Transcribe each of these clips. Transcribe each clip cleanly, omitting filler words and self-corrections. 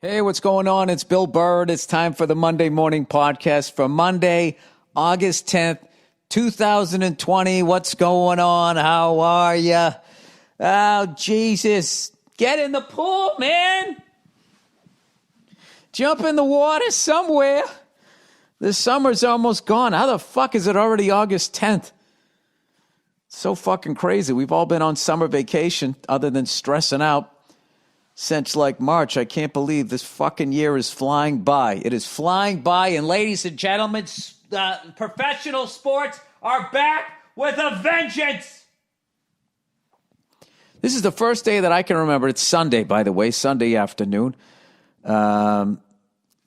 Hey, what's going on? It's Bill Burr. It's time for the Monday Morning Podcast for Monday, August 10th, 2020. What's going on? How are you? Oh, Jesus. Get in the pool, man. Jump in the water somewhere. The summer's almost gone. How the fuck is it already August 10th? So fucking crazy. We've all been on summer vacation other than stressing out since like March. I can't believe this fucking year is flying by. It is flying by. And ladies and gentlemen, professional sports are back with a vengeance. This is the first day that I can remember. It's Sunday, by the way, Sunday afternoon. My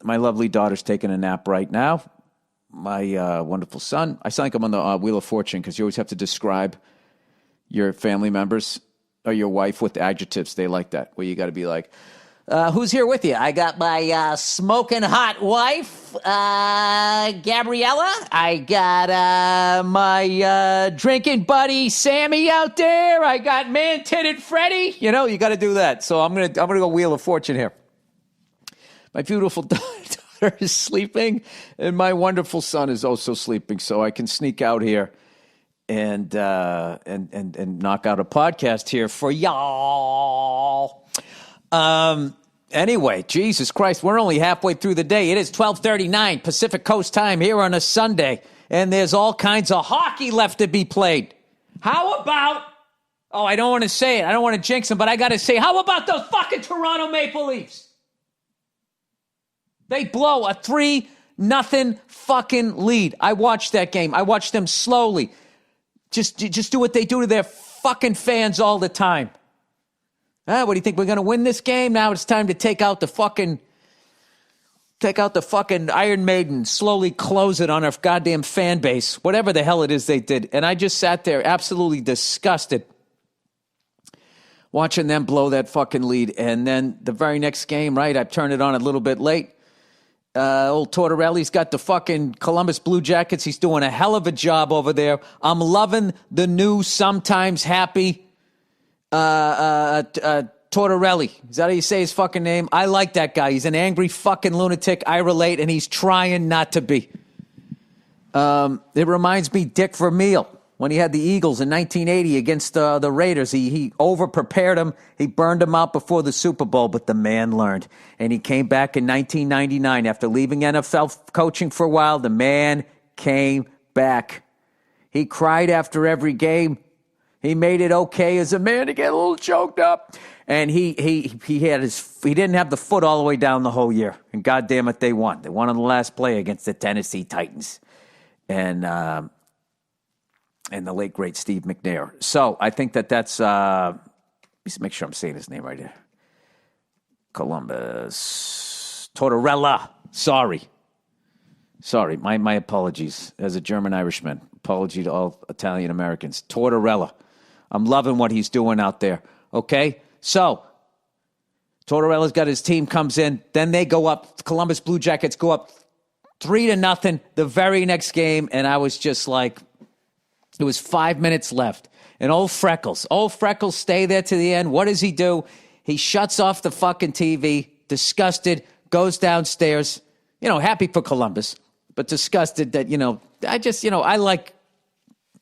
lovely daughter's taking a nap right now. My wonderful son. I sound like I'm on the Wheel of Fortune because you always have to describe your family members or your wife with adjectives. They like that, where you got to be like, who's here with you? I got my smoking hot wife, Gabriella. I got my drinking buddy, Sammy, out there. I got man-titted Freddie. You know, you got to do that. So I'm gonna go Wheel of Fortune here. My beautiful daughter is sleeping, and my wonderful son is also sleeping. So I can sneak out here and knock out a podcast here for y'all. Anyway, Jesus Christ, we're only halfway through the day. It is 12:39 Pacific Coast time here on a Sunday, and there's all kinds of hockey left to be played. How about, I don't want to say it. I don't want to jinx them, but I got to say, how about those fucking Toronto Maple Leafs? They blow a 3-0 fucking lead. I watched that game. I watched them slowly just do what they do to their fucking fans all the time. What do you think? We're going to win this game? Now it's time to take out the fucking Iron Maiden, slowly close it on our goddamn fan base, whatever the hell it is they did. And I just sat there absolutely disgusted watching them blow that fucking lead. And then the very next game, right, I turned it on a little bit late. Old Tortorella's got the fucking Columbus Blue Jackets. He's doing a hell of a job over there. I'm loving the new, sometimes happy Tortorelli. Is that how you say his fucking name? I like that guy. He's an angry fucking lunatic. I relate, and he's trying not to be. It reminds me Dick Vermeil when he had the Eagles in 1980 against the Raiders. He over-prepared them. He burned them out before the Super Bowl, but the man learned. And he came back in 1999 after leaving NFL coaching for a while. The man came back. He cried after every game. He made it okay as a man to get a little choked up. And he didn't have the foot all the way down the whole year. And goddamn it, they won. They won on the last play against the Tennessee Titans. And the late, great Steve McNair. So I think that's, let me make sure I'm saying his name right here. Columbus. Tortorella. Sorry. My apologies. As a German Irishman, apology to all Italian Americans. Tortorella. I'm loving what he's doing out there. Okay? So, Tortorella's got his team, comes in. Then they go up. Columbus Blue Jackets go up 3-0 the very next game. And I was just like, it was 5 minutes left. And old Freckles stay there to the end. What does he do? He shuts off the fucking TV, disgusted, goes downstairs, happy for Columbus, but disgusted that,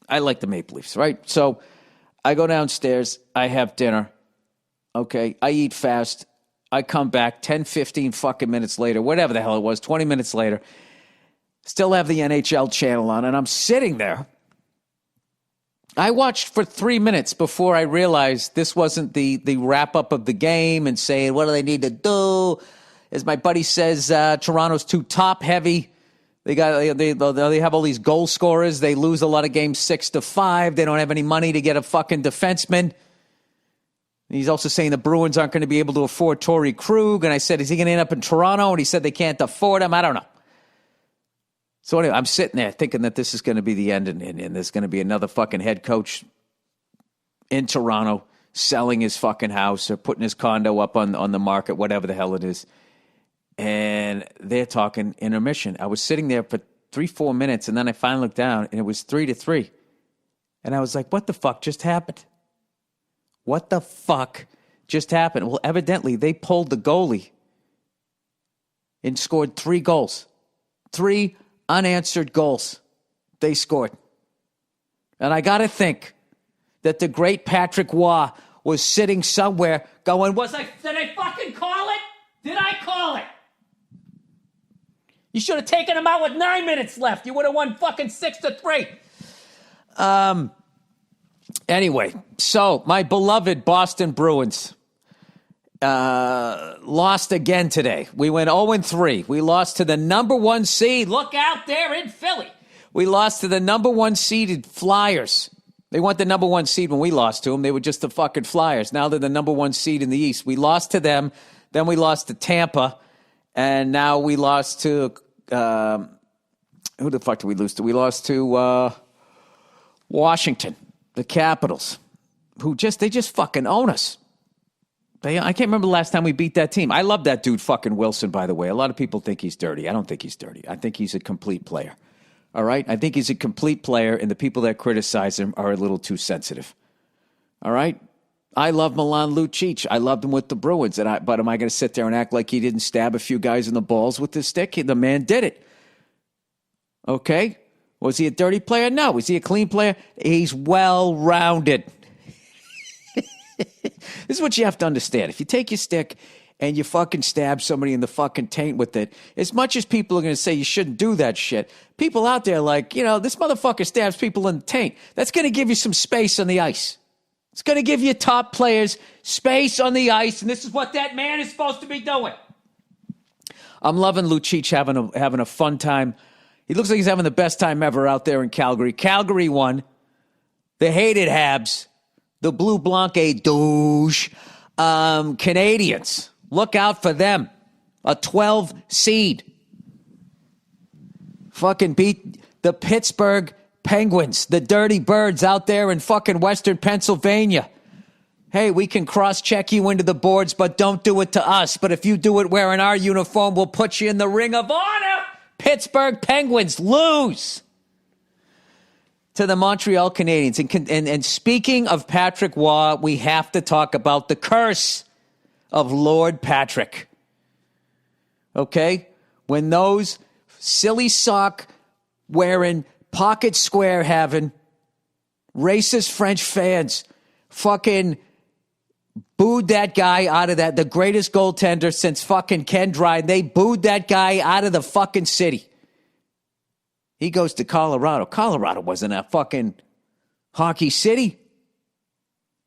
I like the Maple Leafs, right? So I go downstairs, I have dinner, okay? I eat fast. I come back 10, 15 fucking minutes later, whatever the hell it was, 20 minutes later, still have the NHL channel on, and I'm sitting there. I watched for 3 minutes before I realized this wasn't the wrap-up of the game and saying, what do they need to do? As my buddy says, Toronto's too top-heavy. They have all these goal scorers. They lose a lot of games 6-5. They don't have any money to get a fucking defenseman. He's also saying the Bruins aren't going to be able to afford Torrey Krug. And I said, is he going to end up in Toronto? And he said they can't afford him. I don't know. So anyway, I'm sitting there thinking that this is going to be the end, and there's going to be another fucking head coach in Toronto selling his fucking house or putting his condo up on the market, whatever the hell it is. And they're talking intermission. I was sitting there for 3-4 minutes, and then I finally looked down, and it was 3-3. And I was like, what the fuck just happened? What the fuck just happened? Well, evidently, they pulled the goalie and scored 3 goals. 3 unanswered goals they scored. And I got to think that the great Patrick Waugh was sitting somewhere going, did I fucking call it? Did I call it? You should have taken him out with 9 minutes left. You would have won fucking 6-3. Anyway, so my beloved Boston Bruins lost again today. We went 0-3. We lost to the number 1 seed. Look out there in Philly. We lost to the number 1 seeded Flyers. They weren't the number 1 seed when we lost to them. They were just the fucking Flyers. Now they're the number 1 seed in the East. We lost to them. Then we lost to Tampa. And now we lost to, who the fuck did we lose to? We lost to Washington, the Capitals, they just fucking own us. I can't remember the last time we beat that team. I love that dude fucking Wilson, by the way. A lot of people think he's dirty. I don't think he's dirty. I think he's a complete player. All right? I think he's a complete player, and the people that criticize him are a little too sensitive. All right? I love Milan Lucic. I loved him with the Bruins. But am I going to sit there and act like he didn't stab a few guys in the balls with his stick? The man did it. Okay? Was he a dirty player? No. Was he a clean player? He's well-rounded. This is what you have to understand. If you take your stick and you fucking stab somebody in the fucking taint with it, as much as people are going to say you shouldn't do that shit, people out there like, this motherfucker stabs people in the taint. That's going to give you some space on the ice. It's going to give you top players space on the ice, and this is what that man is supposed to be doing. I'm loving Lucic having a fun time. He looks like he's having the best time ever out there in Calgary. Calgary won. The hated Habs. The Blue Blanc douche. Canadians. Look out for them. A 12 seed. Fucking beat the Pittsburgh Penguins. The Dirty Birds out there in fucking Western Pennsylvania. Hey, we can cross-check you into the boards, but don't do it to us. But if you do it wearing our uniform, we'll put you in the Ring of Honor. Pittsburgh Penguins lose to the Montreal Canadiens. And speaking of Patrick Waugh, we have to talk about the curse of Lord Patrick. Okay? When those silly sock wearing, pocket square having, racist French fans fucking booed that guy out of the greatest goaltender since fucking Ken Dryden. They booed that guy out of the fucking city. He goes to Colorado. Colorado wasn't a fucking hockey city.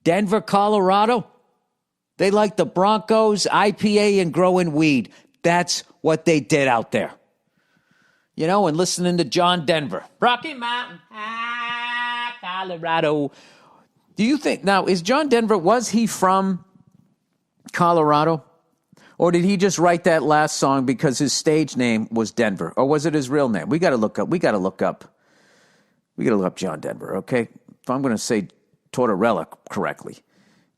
Denver, Colorado. They like the Broncos, IPA, and growing weed. That's what they did out there. And listening to John Denver. Rocky Mountain, Colorado. Do you think, now, is John Denver, was he from Colorado? Or did he just write that last song because his stage name was Denver? Or was it his real name? We got to look up John Denver, okay? If I'm going to say Tortorella correctly.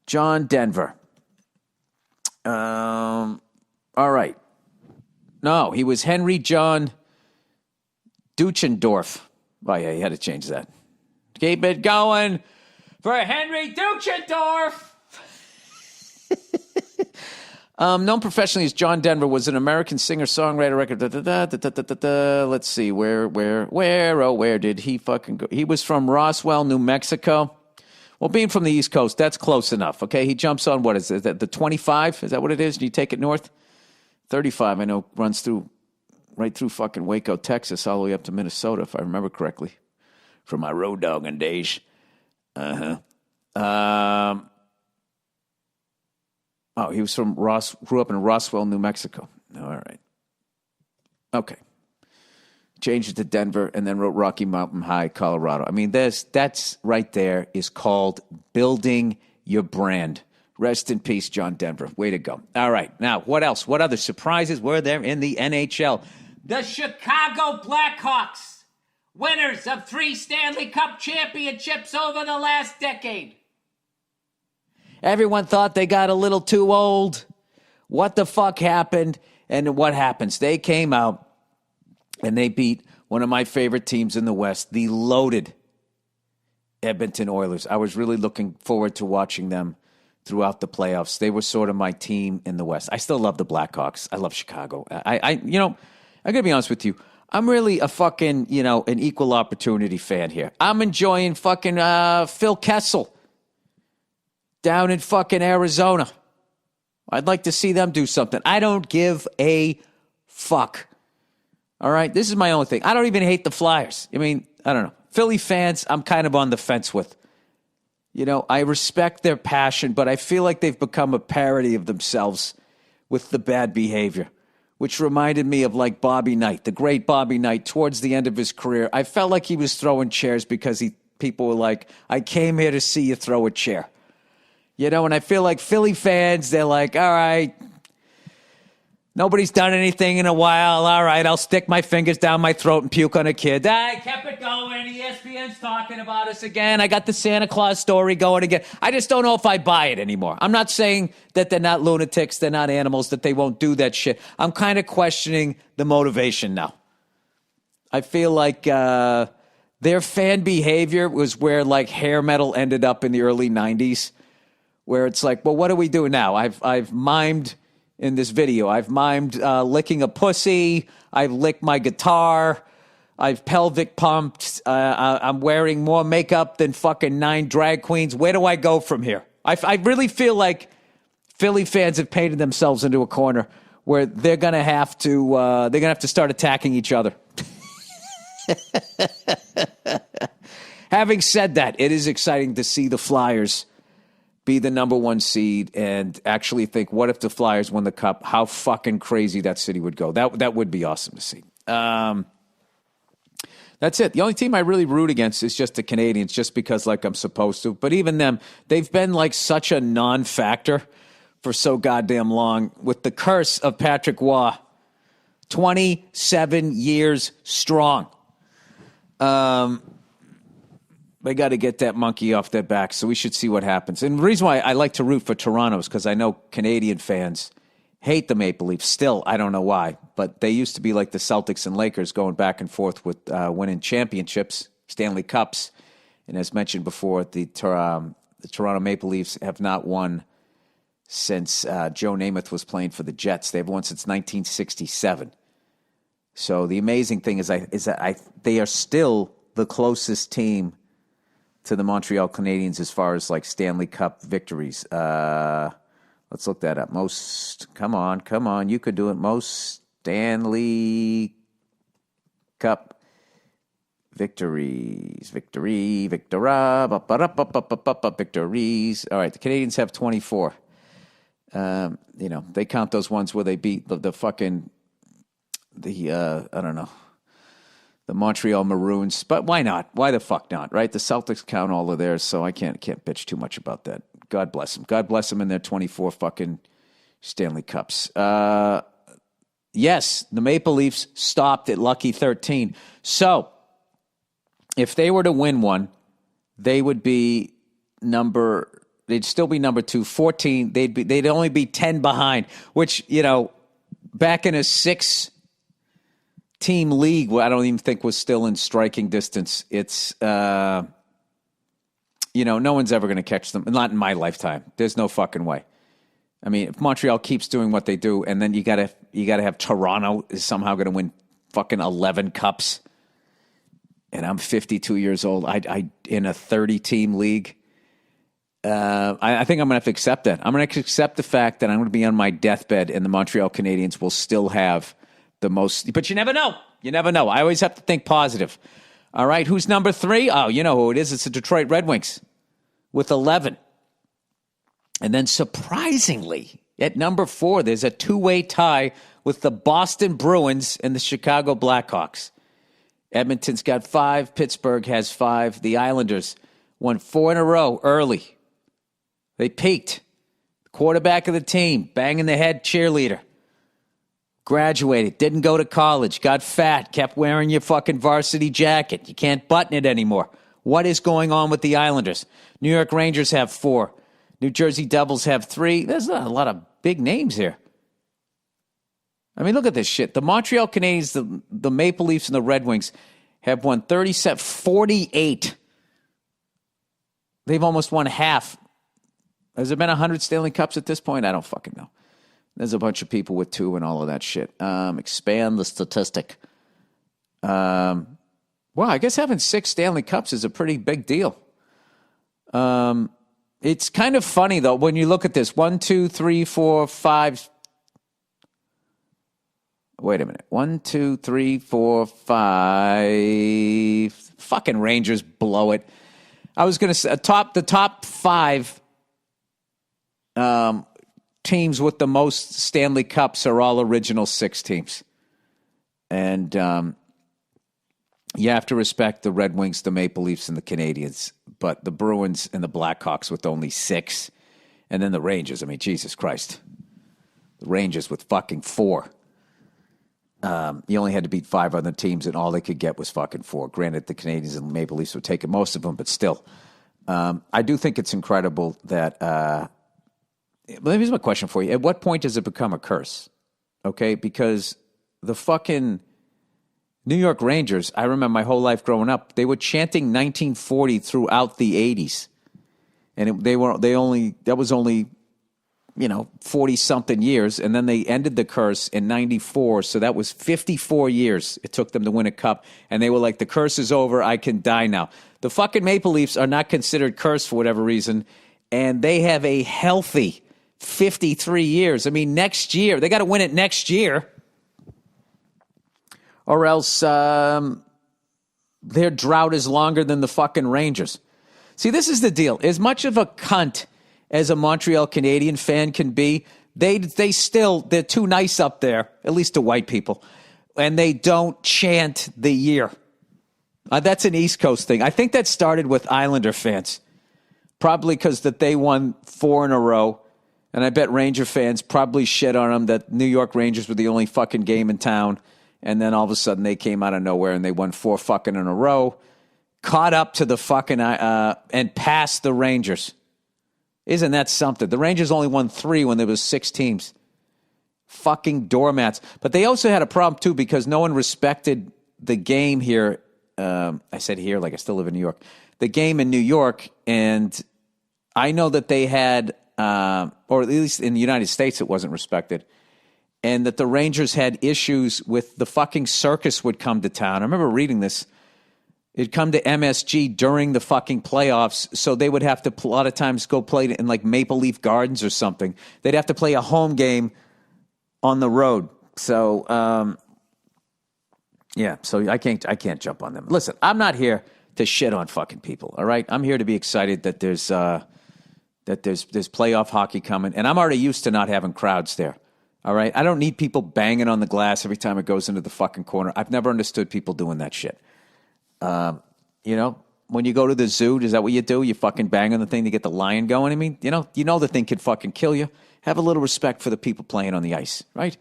John Denver. All right. No, he was Henry John Duchendorf. Oh, yeah, he had to change that. Keep it going for Henry Duchendorf. Known professionally as John Denver, was an American singer, songwriter, record. Let's see, where did he fucking go? He was from Roswell, New Mexico. Well, being from the East Coast, that's close enough. Okay, he jumps on what is it? The 25? Is that what it is? Do you take it north? 35, I know, runs right through fucking Waco, Texas, all the way up to Minnesota, if I remember correctly, from my road dogging days. He was grew up in Roswell, New Mexico. All right. Okay. Changed it to Denver and then wrote Rocky Mountain High, Colorado. I mean, that's right there is called building your brand. Rest in peace, John Denver. Way to go. All right. Now, what else? What other surprises were there in the NHL? The Chicago Blackhawks, winners of 3 Stanley Cup championships over the last decade. Everyone thought they got a little too old. What the fuck happened? And what happens? They came out and they beat one of my favorite teams in the West, the loaded Edmonton Oilers. I was really looking forward to watching them throughout the playoffs. They were sort of my team in the West. I still love the Blackhawks. I love Chicago. I gotta be honest with you. I'm really a fucking, an equal opportunity fan here. I'm enjoying fucking Phil Kessel down in fucking Arizona. I'd like to see them do something. I don't give a fuck. All right? This is my only thing. I don't even hate the Flyers. I mean, I don't know. Philly fans, I'm kind of on the fence with. I respect their passion, but I feel like they've become a parody of themselves with the bad behavior, which reminded me of like Bobby Knight, the great Bobby Knight, towards the end of his career. I felt like he was throwing chairs because people were like, I came here to see you throw a chair. And I feel like Philly fans, they're like, all right, nobody's done anything in a while. All right, I'll stick my fingers down my throat and puke on a kid. I kept it going. ESPN's talking about us again. I got the Santa Claus story going again. I just don't know if I buy it anymore. I'm not saying that they're not lunatics, they're not animals, that they won't do that shit. I'm kind of questioning the motivation now. I feel like their fan behavior was where like hair metal ended up in the early 90s. Where it's like, well, what do we do now? I've mimed in this video. I've mimed licking a pussy. I've licked my guitar. I've pelvic pumped. I'm wearing more makeup than fucking 9 drag queens. Where do I go from here? I really feel like Philly fans have painted themselves into a corner where they're gonna have to start attacking each other. Having said that, it is exciting to see the Flyers be the number 1 seed and actually think, what if the Flyers won the Cup? How fucking crazy that city would go. That would be awesome to see. That's it. The only team I really root against is just the Canadians, just because like I'm supposed to. But even them, they've been like such a non-factor for so goddamn long with the curse of Patrick Waugh. 27 years strong. They got to get that monkey off their back, so we should see what happens. And the reason why I like to root for Toronto is because I know Canadian fans hate the Maple Leafs. Still, I don't know why, but they used to be like the Celtics and Lakers going back and forth with winning championships, Stanley Cups. And as mentioned before, the Toronto Maple Leafs have not won since Joe Namath was playing for the Jets. They've won since 1967. So the amazing thing is that they are still the closest team to the Montreal Canadiens as far as like Stanley Cup victories. Let's look that up. Come on, you could do it. Most Stanley Cup victories. Victories. All right, the Canadiens have 24. They count those ones where they beat the fucking, I don't know, the Montreal Maroons, but why not? Why the fuck not, right? The Celtics count all of theirs, so I can't bitch too much about that. God bless them. God bless them in their 24 fucking Stanley Cups. Yes, the Maple Leafs stopped at lucky 13. So, if they were to win one, they would be they'd still be number 2, 14. They'd only be 10 behind, which, back in a 6-team league, I don't even think was still in striking distance. It's, no one's ever going to catch them. Not in my lifetime. There's no fucking way. I mean, if Montreal keeps doing what they do, and then you gotta have Toronto is somehow going to win fucking 11 cups, and I'm 52 years old. I in a 30-team league. I think I'm going to have to accept that. I'm going to accept the fact that I'm going to be on my deathbed, and the Montreal Canadiens will still have the most. But you never know. You never know. I always have to think positive. All right, who's number 3? Oh, you know who it is. It's the Detroit Red Wings with 11. And then surprisingly, at number 4, there's a 2-way tie with the Boston Bruins and the Chicago Blackhawks. Edmonton's got 5. Pittsburgh has 5. The Islanders won 4 in a row early. They peaked. The quarterback of the team, banging the head cheerleader. Graduated, didn't go to college, got fat, kept wearing your fucking varsity jacket. You can't button it anymore. What is going on with the Islanders? New York Rangers have 4. New Jersey Devils have 3. There's not a lot of big names here. I mean, look at this shit. The Montreal Canadiens, the Maple Leafs, and the Red Wings have won 48. They've almost won half Has there been 100 Stanley Cups at this point? I don't fucking know. There's a bunch of people with 2 and all of that shit. Expand the statistic. Well, I guess having 6 Stanley Cups is a pretty big deal. It's kind of funny, though, when you look at this. 1, 2, 3, 4, 5. Wait a minute. 1, 2, 3, 4, 5. Fucking Rangers blow it. I was going to say the top 5 teams with the most Stanley Cups are all original 6 teams. And you have to respect the Red Wings, the Maple Leafs, and the Canadiens. But the Bruins and the Blackhawks with only 6. And then the Rangers. I mean, Jesus Christ. The Rangers with fucking 4. You only had to beat 5 other teams, and all they could get was fucking 4. Granted, the Canadiens and the Maple Leafs were taking most of them, but still. I do think it's incredible that... here's my question for you. At what point does it become a curse? Okay? Because the fucking New York Rangers, I remember my whole life growing up, they were chanting 1940 throughout the 80s. And that was only... 40-something years, and then they ended the curse in 94, so that was 54 years it took them to win a cup, and they were like, the curse is over, I can die now. The fucking Maple Leafs are not considered cursed for whatever reason, and they have a healthy 53 years. I mean, next year, they got to win it next year, or else their drought is longer than the fucking Rangers. See, this is the deal. As much of a cunt as a Montreal Canadian fan can be, they're too nice up there, at least to white people, and they don't chant the year. That's an East Coast thing. I think that started with Islander fans, probably because that they won 4 in a row, and I bet Ranger fans probably shit on them that New York Rangers were the only fucking game in town, and then all of a sudden they came out of nowhere and they won 4 fucking in a row, caught up to the fucking, and passed the Rangers. Isn't that something? The Rangers only won 3 when there was 6 teams. Fucking doormats. But they also had a problem, too, because no one respected the game here. I said here like I still live in New York. The game in New York, and I know that they had, or at least in the United States it wasn't respected, and that the Rangers had issues with the fucking circus would come to town. I remember reading this. It'd come to MSG during the fucking playoffs, so they would have to, a lot of times, go play in like Maple Leaf Gardens or something. They'd have to play a home game on the road. So, so I can't jump on them. Listen, I'm not here to shit on fucking people, all right? I'm here to be excited that there's playoff hockey coming, and I'm already used to not having crowds there, all right? I don't need people banging on the glass every time it goes into the fucking corner. I've never understood people doing that shit. When you go to the zoo, is that what you do? You fucking bang on the thing to get the lion going? I mean, you know the thing could fucking kill you. Have a little respect for the people playing on the ice, right?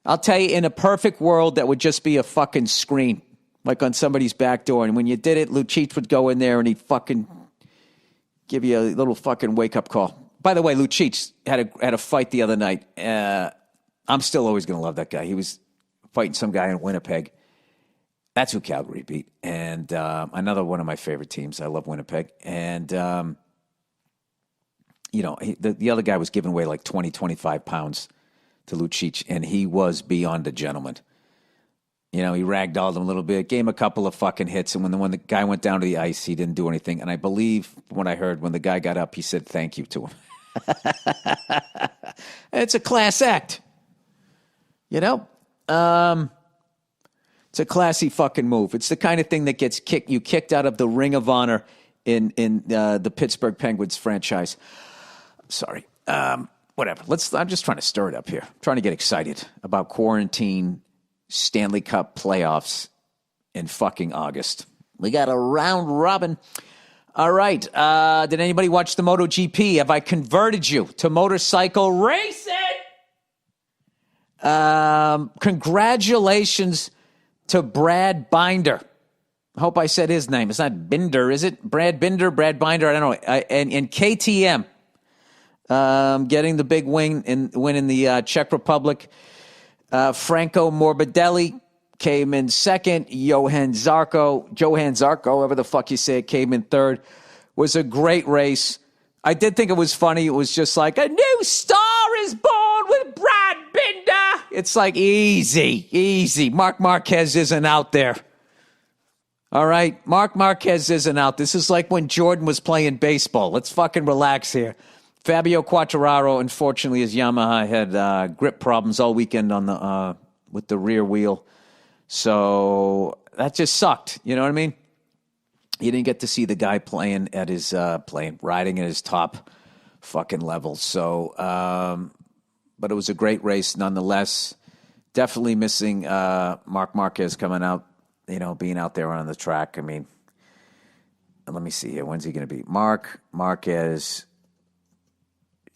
I'll tell you, in a perfect world, that would just be a fucking screen, like on somebody's back door. And when you did it, Lucic would go in there and he'd fucking give you a little fucking wake-up call. By the way, Lucic had a fight the other night. I'm still always going to love that guy. He was fighting some guy in Winnipeg. That's who Calgary beat. And another one of my favorite teams. I love Winnipeg. And, the other guy was giving away like 20, 25 pounds to Lucic, and he was beyond a gentleman. He ragdolled him a little bit, gave him a couple of fucking hits, and when the guy went down to the ice, he didn't do anything. And I believe, from what I heard, when the guy got up, he said thank you to him. It's a class act. It's a classy fucking move. It's the kind of thing that gets kicked out of the Ring of Honor in the Pittsburgh Penguins franchise. Sorry. Whatever. I'm just trying to stir it up here. I'm trying to get excited about quarantine Stanley Cup playoffs in fucking August. We got a round robin. All right. Did anybody watch the MotoGP? Have I converted you to motorcycle racing? Congratulations to Brad Binder. I hope I said his name. It's not Binder, is it? Brad Binder, Brad Binder, I don't know. And KTM getting the big win in the Czech Republic. Franco Morbidelli came in second. Johan Zarco, however the fuck you say it, came in third. Was a great race. I did think it was funny. It was just like, a new star is born with Brad Binder. It's like, easy. Mark Marquez isn't out there. All right? Mark Marquez isn't out. This is like when Jordan was playing baseball. Let's fucking relax here. Fabio Quartararo, unfortunately, his Yamaha had grip problems all weekend on the with the rear wheel. So that just sucked. You know what I mean? You didn't get to see the guy riding at his top fucking level. So, but it was a great race nonetheless. Definitely missing Mark Marquez coming out, being out there on the track. I mean, let me see here. When's he going to be? Mark Marquez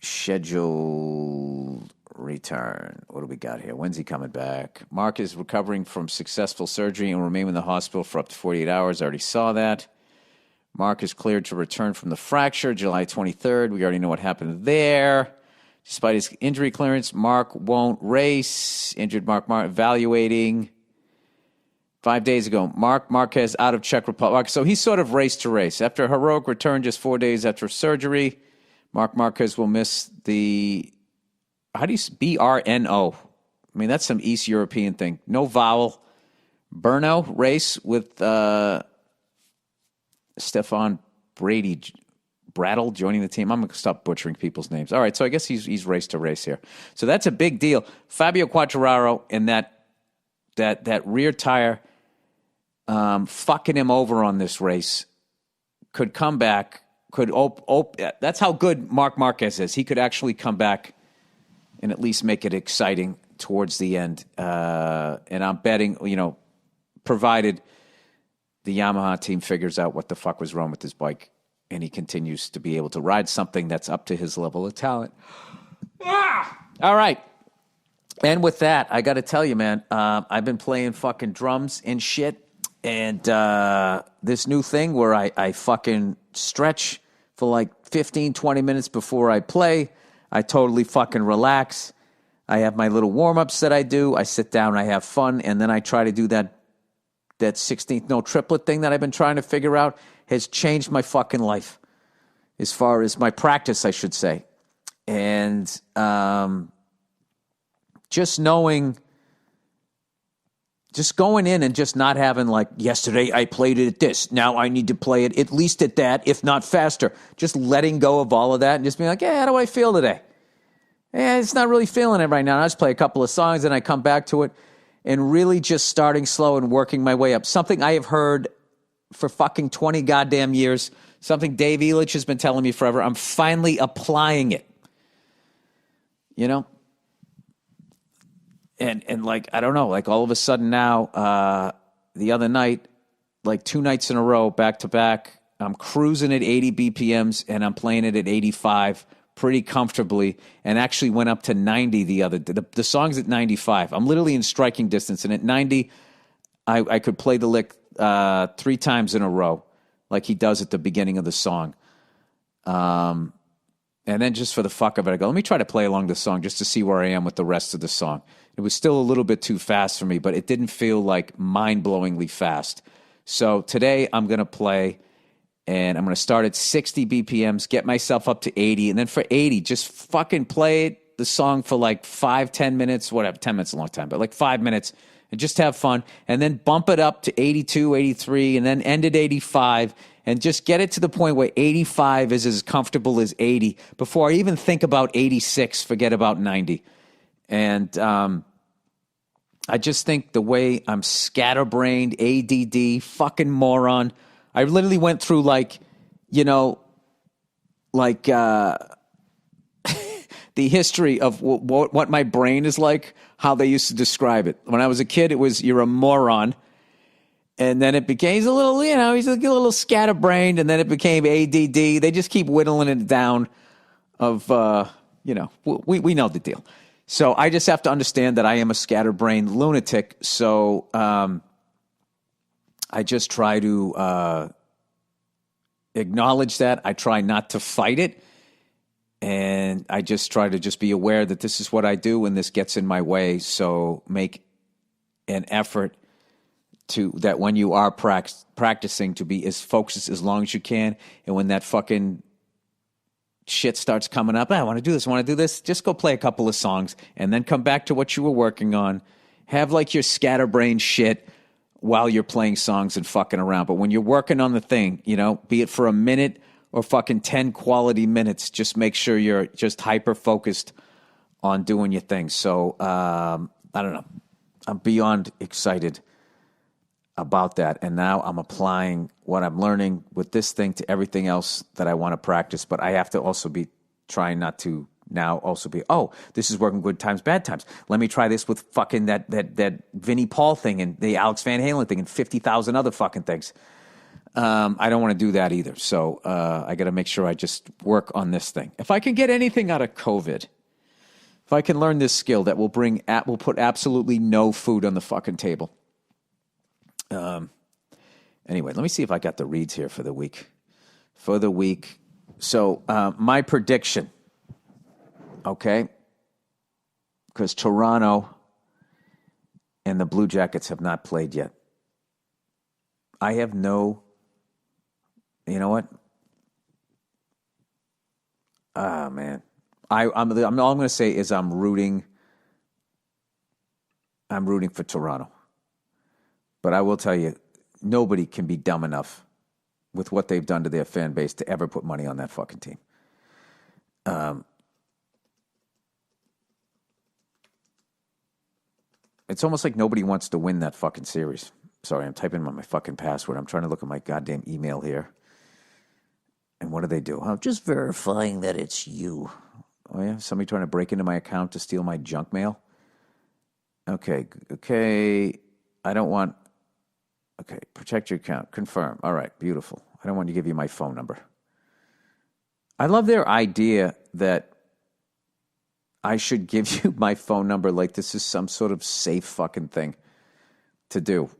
scheduled return. What do we got here? When's he coming back? Mark is recovering from successful surgery and will remain in the hospital for up to 48 hours. I already saw that. Mark is cleared to return from the fracture July 23rd. We already know what happened there. Despite his injury clearance, Mark won't race. Injured Mark evaluating. 5 days ago, Mark Marquez out of Czech Republic. So he's sort of race to race. After a heroic return just 4 days after surgery, Mark Marquez will miss the, how do you, BRNO? I mean, that's some East European thing. No vowel. Brno race with Stefan Brattle joining the team. I'm going to stop butchering people's names. All right, so I guess he's race to race here. So that's a big deal. Fabio Quartararo and that rear tire fucking him over on this race could come back, that's how good Mark Marquez is. He could actually come back and at least make it exciting towards the end. And I'm betting, provided the Yamaha team figures out what the fuck was wrong with his bike and he continues to be able to ride something that's up to his level of talent. All right. And with that, I got to tell you, man, I've been playing fucking drums and shit. And this new thing where I fucking stretch for like 15, 20 minutes before I play. I totally fucking relax. I have my little warm-ups that I do. I sit down, I have fun, and then I try to do that 16th note triplet thing that I've been trying to figure out. Has changed my fucking life as far as my practice, I should say. And just knowing, just going in and just not having like, yesterday I played it at this, now I need to play it at least at that, if not faster. Just letting go of all of that and just being like, yeah, how do I feel today? Yeah, it's not really feeling it right now. I just play a couple of songs and I come back to it and really just starting slow and working my way up. Something I have heard for fucking 20 goddamn years. Something Dave Elitch has been telling me forever. I'm finally applying it. And like, I don't know, like all of a sudden now, the other night, like 2 nights in a row, back to back, I'm cruising at 80 BPMs and I'm playing it at 85 pretty comfortably, and actually went up to 90 the song's at 95. I'm literally in striking distance, and at 90, I could play the lick 3 times in a row, like he does at the beginning of the song. And then just for the fuck of it, I go, let me try to play along the song just to see where I am with the rest of the song. It was still a little bit too fast for me, but it didn't feel like mind-blowingly fast. So today I'm going to play, and I'm going to start at 60 BPMs, get myself up to 80, and then for 80, just fucking play the song for like 5-10 minutes, whatever. 10 minutes is a long time, but like 5 minutes, and just have fun, and then bump it up to 82, 83, and then end at 85, and just get it to the point where 85 is as comfortable as 80 before I even think about 86, forget about 90. And I just think the way I'm scatterbrained, ADD, fucking moron. I literally went through the history of what my brain is like, how they used to describe it. When I was a kid, it was, you're a moron. And then it became, he's a little scatterbrained, and then it became ADD. They just keep whittling it down of, we know the deal. So I just have to understand that I am a scatterbrained lunatic. So I just try to acknowledge that. I try not to fight it. And I just try to just be aware that this is what I do and this gets in my way. So make an effort that when you are practicing to be as focused as long as you can. And when that fucking shit starts coming up. I want to do this. I want to do this. Just go play a couple of songs and then come back to what you were working on. Have like your scatterbrain shit while you're playing songs and fucking around. But when you're working on the thing, you know, be it for a minute or fucking 10 quality minutes, just make sure you're just hyper focused on doing your thing. So, I don't know. I'm beyond excited about that. And now I'm applying what I'm learning with this thing to everything else that I want to practice. But I have to also be trying not to now also be, oh, this is working good times, bad times. Let me try this with fucking that Vinnie Paul thing and the Alex Van Halen thing and 50,000 other fucking things. I don't want to do that either. So I got to make sure I just work on this thing. If I can get anything out of COVID, if I can learn this skill that will put absolutely no food on the fucking table. Anyway, let me see if I got the reads here for the week. So my prediction, okay, because Toronto and the Blue Jackets have not played yet. I have no, you know what? Ah, man. I'm all I'm going to say is I'm rooting for Toronto. But I will tell you, nobody can be dumb enough with what they've done to their fan base to ever put money on that fucking team. It's almost like nobody wants to win that fucking series. Sorry, I'm typing in my fucking password. I'm trying to look at my goddamn email here. And what do they do? I'm just verifying that it's you. Oh, yeah? Somebody trying to break into my account to steal my junk mail? Okay. I don't want... Okay, protect your account. Confirm. All right, beautiful. I don't want to give you my phone number. I love their idea that I should give you my phone number like this is some sort of safe fucking thing to do.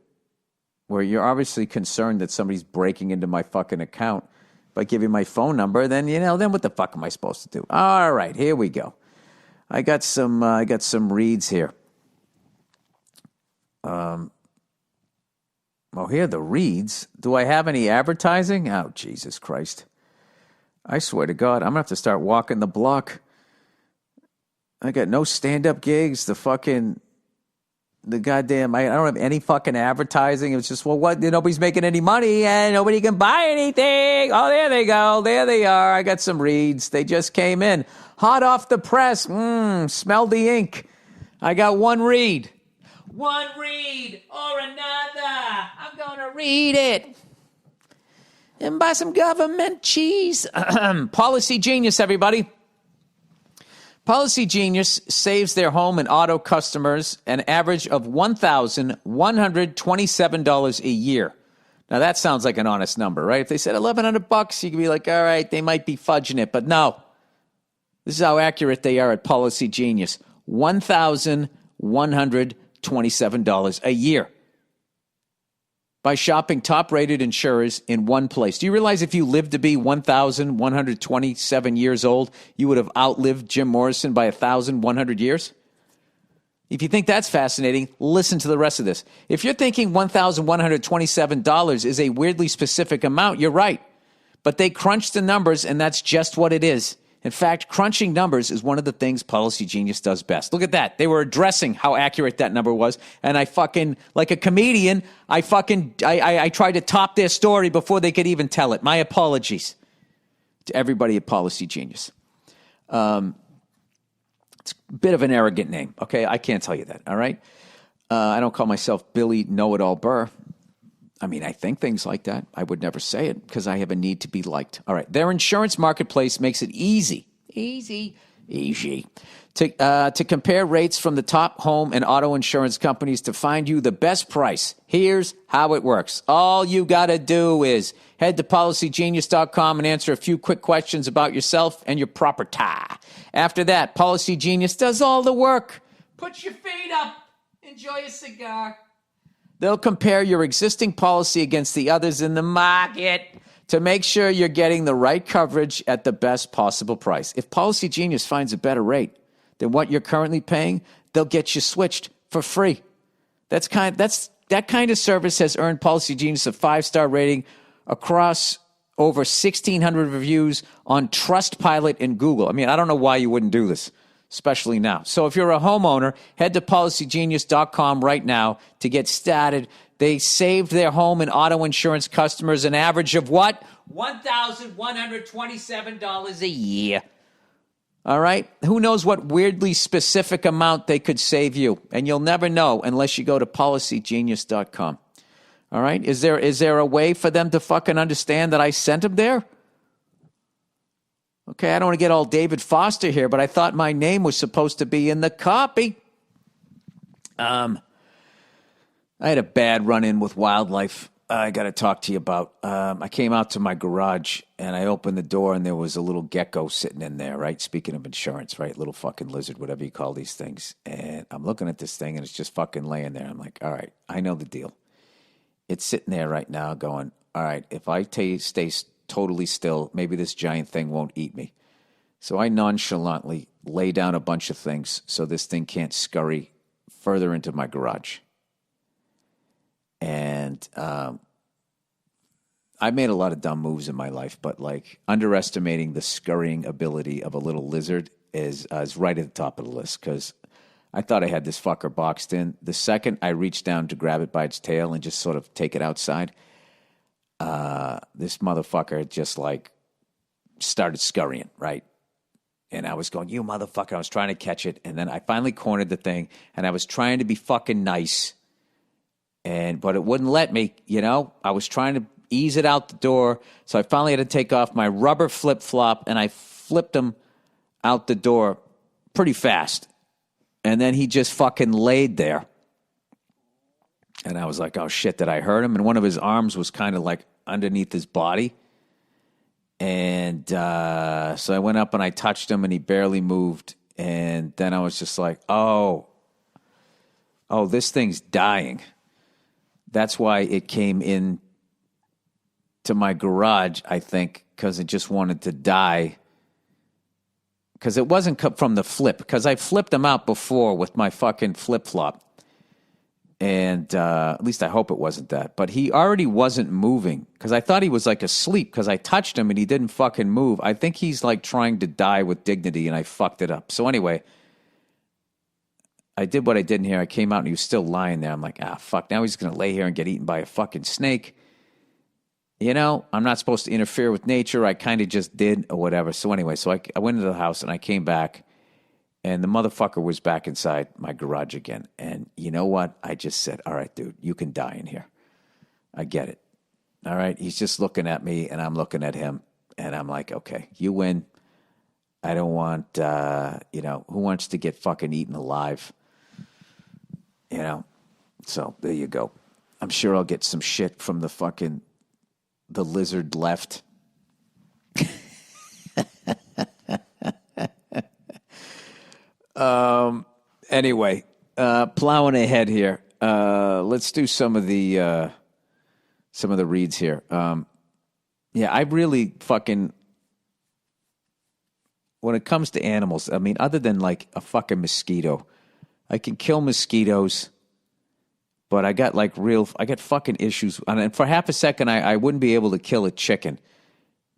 Where you're obviously concerned that somebody's breaking into my fucking account. If I give you my phone number, then, you know, then what the fuck am I supposed to do? All right, here we go. I got some reads here. Well, here are the reads. Do I have any advertising? Oh, Jesus Christ. I swear to God, I'm going to have to start walking the block. I got no stand-up gigs. The goddamn, I don't have any fucking advertising. It was just, well, what? Nobody's making any money and nobody can buy anything. Oh, there they go. There they are. I got some reads. They just came in. Hot off the press. Smell the ink. I got one read. One read or another. I'm going to read it. And buy some government cheese. Policy Genius, everybody. Policy Genius saves their home and auto customers an average of $1,127 a year. Now, that sounds like an honest number, right? If they said $1,100, you could be like, all right, they might be fudging it. But no, this is how accurate they are at Policy Genius. $1,127 a year by shopping top-rated insurers in one place. Do you realize if you lived to be 1,127 years old, you would have outlived Jim Morrison by 1,100 years? If you think that's fascinating, listen to the rest of this. If you're thinking $1,127 is a weirdly specific amount, you're right. But they crunched the numbers, and that's just what it is. In fact, crunching numbers is one of the things Policy Genius does best. Look at that. They were addressing how accurate that number was. And I fucking, like a comedian, I tried to top their story before they could even tell it. My apologies to everybody at Policy Genius. It's a bit of an arrogant name, okay? I can't tell you that, all right? I don't call myself Billy Know-It-All Burr. I mean, I think things like that. I would never say it because I have a need to be liked. All right. Their insurance marketplace makes it easy to compare rates from the top home and auto insurance companies to find you the best price. Here's how it works. All you got to do is head to policygenius.com and answer a few quick questions about yourself and your property. After that, Policy Genius does all the work. Put your feet up. Enjoy a cigar. They'll compare your existing policy against the others in the market to make sure you're getting the right coverage at the best possible price. If Policy Genius finds a better rate than what you're currently paying, they'll get you switched for free. That kind of service has earned Policy Genius a 5-star rating across Over 1,600 reviews on Trustpilot and Google. I mean, I don't know why you wouldn't do this, especially now. So if you're a homeowner, head to policygenius.com right now to get started. They saved their home and auto insurance customers an average of what? $1,127 a year. All right? Who knows what weirdly specific amount they could save you? And you'll never know unless you go to policygenius.com. All right? Is there a way for them to fucking understand that I sent them there? Okay, I don't want to get all David Foster here, but I thought my name was supposed to be in the copy. I had a bad run-in with wildlife I got to talk to you about. I came out to my garage, and I opened the door, and there was a little gecko sitting in there, right? Speaking of insurance, right? Little fucking lizard, whatever you call these things. And I'm looking at this thing, and it's just fucking laying there. I'm like, all right, I know the deal. It's sitting there right now going, all right, if I stay totally still, maybe this giant thing won't eat me. So I nonchalantly lay down a bunch of things so this thing can't scurry further into my garage. And I made a lot of dumb moves in my life, but like underestimating the scurrying ability of a little lizard is right at the top of the list because I thought I had this fucker boxed in. The second I reached down to grab it by its tail and just sort of take it outside, this motherfucker just like started scurrying, right? And I was going, you motherfucker. I was trying to catch it. And then I finally cornered the thing and I was trying to be fucking nice. But it wouldn't let me, you know? I was trying to ease it out the door. So I finally had to take off my rubber flip-flop and I flipped him out the door pretty fast. And then he just fucking laid there. And I was like, oh shit, did I hurt him? And one of his arms was kind of like underneath his body. And so I went up and I touched him and he barely moved. And then I was just like, oh, this thing's dying. That's why it came in to my garage, I think, because it just wanted to die. Because it wasn't from the flip. Because I flipped him out before with my fucking flip-flop. And at least I hope it wasn't that. But he already wasn't moving. Because I thought he was like asleep. Because I touched him and he didn't fucking move. I think he's like trying to die with dignity and I fucked it up. So anyway, I did what I did in here. I came out and he was still lying there. I'm like, fuck. Now he's going to lay here and get eaten by a fucking snake. You know, I'm not supposed to interfere with nature. I kind of just did or whatever. So anyway, so I went into the house and I came back and the motherfucker was back inside my garage again. And you know what? I just said, all right, dude, you can die in here. I get it. All right. He's just looking at me and I'm looking at him and I'm like, okay, you win. I don't want, who wants to get fucking eaten alive? You know? So there you go. I'm sure I'll get some shit from the lizard left. Anyway, plowing ahead here. Let's do some of the reads here. I really fucking, when it comes to animals, I mean, other than like a fucking mosquito, I can kill mosquitoes. But I got fucking issues. And for half a second, I wouldn't be able to kill a chicken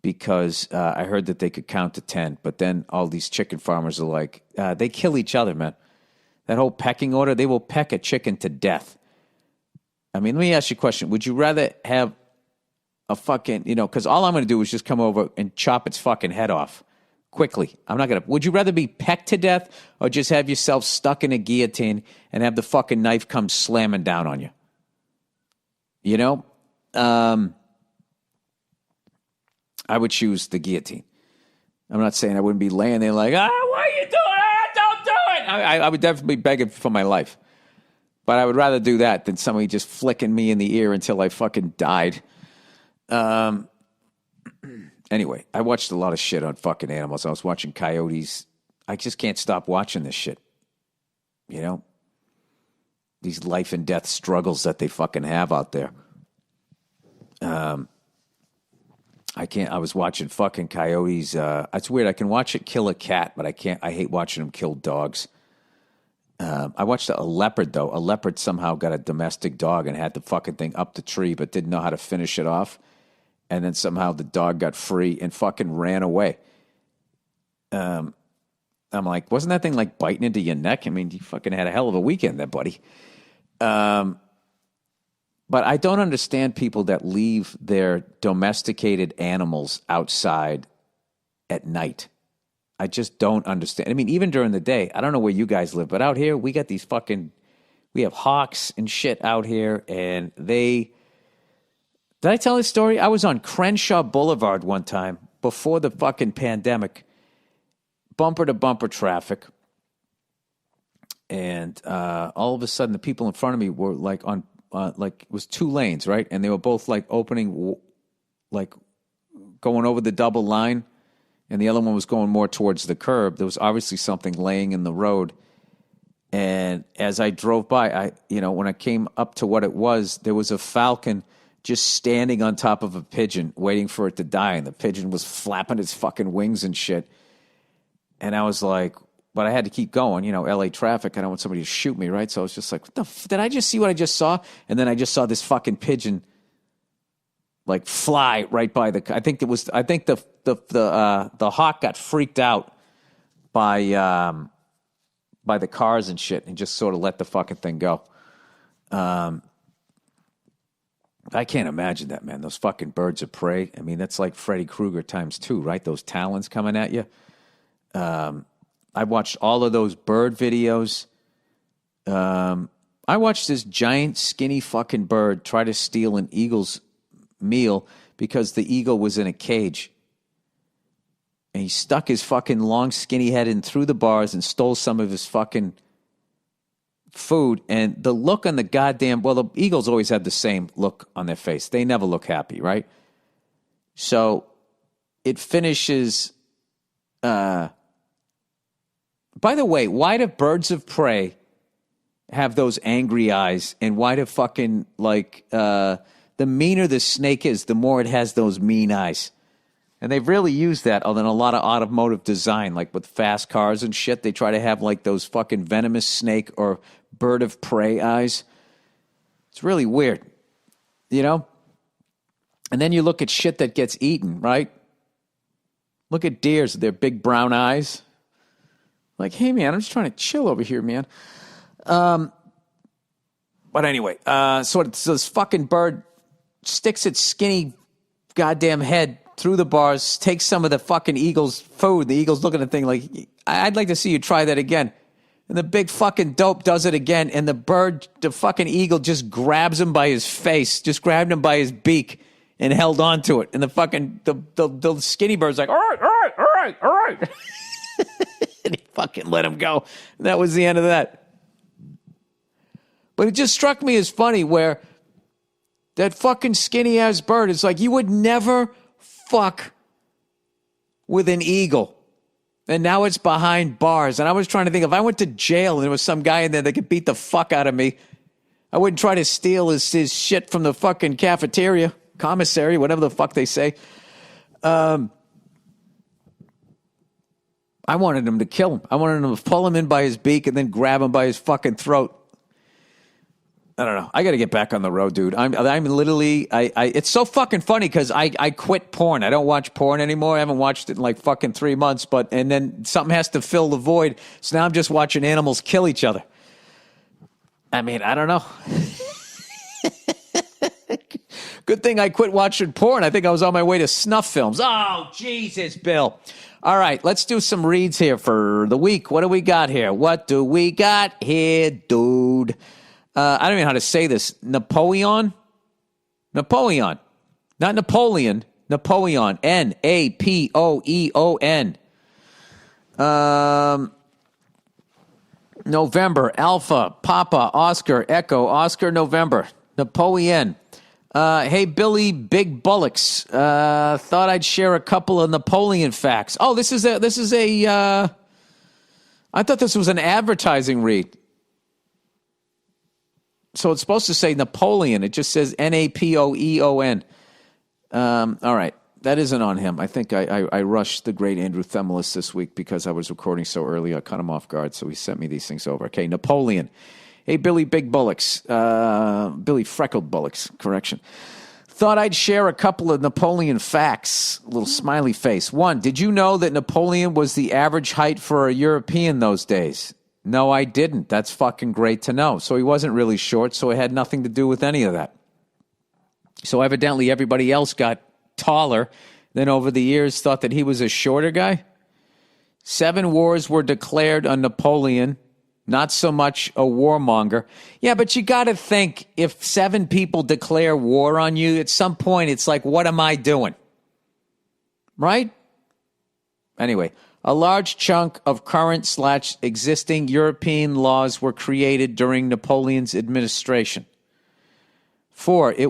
because I heard that they could count to 10. But then all these chicken farmers are like, they kill each other, man. That whole pecking order, they will peck a chicken to death. I mean, let me ask you a question. Would you rather have a fucking, because all I'm going to do is just come over and chop its fucking head off quickly. Would you rather be pecked to death or just have yourself stuck in a guillotine and have the fucking knife come slamming down on you? You know? I would choose the guillotine. I'm not saying I wouldn't be laying there like, what are you doing? Don't do it. I would definitely be begging for my life. But I would rather do that than somebody just flicking me in the ear until I fucking died. Anyway, I watched a lot of shit on fucking animals. I was watching coyotes. I just can't stop watching this shit. You know? These life and death struggles that they fucking have out there. I was watching fucking coyotes. It's weird. I can watch it kill a cat, but I can't. I hate watching them kill dogs. I watched a leopard, though. A leopard somehow got a domestic dog and had the fucking thing up the tree, but didn't know how to finish it off. and then somehow the dog got free and fucking ran away. I'm like, wasn't that thing like biting into your neck? I mean, you fucking had a hell of a weekend there, buddy. But I don't understand people that leave their domesticated animals outside at night. I just don't understand. I mean, even during the day, I don't know where you guys live, but out here, we got these we have hawks and shit out here, and did I tell this story? I was on Crenshaw Boulevard one time before the fucking pandemic, bumper to bumper traffic. And all of a sudden, the people in front of me were like it was 2 lanes, right? And they were both like opening, like going over the double line. And the other one was going more towards the curb. There was obviously something laying in the road. And as I drove by, when I came up to what it was, there was a falcon just standing on top of a pigeon waiting for it to die. And the pigeon was flapping its fucking wings and shit. And I was like, but I had to keep going, LA traffic. I don't want somebody to shoot me, right? So I was just like, did I just see what I just saw? And then I just saw this fucking pigeon like fly right by I think the hawk got freaked out by the cars and shit and just sort of let the fucking thing go. I can't imagine that, man. Those fucking birds of prey. I mean, that's like Freddy Krueger times 2, right? Those talons coming at you. I watched all of those bird videos. I watched this giant skinny fucking bird try to steal an eagle's meal because the eagle was in a cage. And he stuck his fucking long skinny head in through the bars and stole some of his fucking food. And the look on the the eagles always have the same look on their face. They never look happy, right? So it finishes. By the way, why do birds of prey have those angry eyes? And why do fucking the meaner the snake is, the more it has those mean eyes. And they've really used that in a lot of automotive design, like with fast cars and shit. They try to have like those fucking venomous snake or bird of prey eyes. It's really weird, And then you look at shit that gets eaten, right? Look at deers with their big brown eyes. Like, hey, man, I'm just trying to chill over here, man. But anyway, so this fucking bird sticks its skinny goddamn head through the bars, takes some of the fucking eagle's food. The eagle's looking at the thing like, I'd like to see you try that again. And the big fucking dope does it again, and the fucking eagle just grabs him by his face, just grabbed him by his beak and held on to it. And the fucking, the skinny bird's like, all right. And he fucking let him go. And that was the end of that. But it just struck me as funny where that fucking skinny-ass bird is like, you would never fuck with an eagle. And now it's behind bars. And I was trying to think, if I went to jail and there was some guy in there that could beat the fuck out of me, I wouldn't try to steal his shit from the fucking cafeteria, commissary, whatever the fuck they say. I wanted him to kill him. I wanted him to pull him in by his beak and then grab him by his fucking throat. I don't know. I got to get back on the road, dude. I'm literally, it's so fucking funny because I quit porn. I don't watch porn anymore. I haven't watched it in like fucking 3 months, and then something has to fill the void. So now I'm just watching animals kill each other. I mean, I don't know. Good thing I quit watching porn. I think I was on my way to snuff films. Oh, Jesus, Bill. All right, let's do some reads here for the week. What do we got here? Dude? I don't even know how to say this. Napoleon? Not Napoleon. Napoleon. Napoeon. November. Alpha. Papa. Oscar. Echo. Oscar. November. Napoleon. Hey, Billy Big Bullocks. Thought I'd share a couple of Napoleon facts. Oh, this is a I thought this was an advertising read. So it's supposed to say Napoleon. It just says Napoeon. All right. That isn't on him. I think I rushed the great Andrew Themelis this week because I was recording so early. I caught him off guard, so he sent me these things over. Okay, Napoleon. Hey, Billy Big Bullocks. Billy Freckled Bullocks, correction. Thought I'd share a couple of Napoleon facts. A little smiley face. One, did you know that Napoleon was the average height for a European those days? No, I didn't. That's fucking great to know. So he wasn't really short, so it had nothing to do with any of that. So evidently everybody else got taller, then over the years thought that he was a shorter guy. 7 wars were declared on Napoleon. Not so much a warmonger. Yeah, but you got to think, if 7 people declare war on you, at some point it's like, what am I doing? Right? Anyway, a large chunk of current/existing European laws were created during Napoleon's administration. 4, it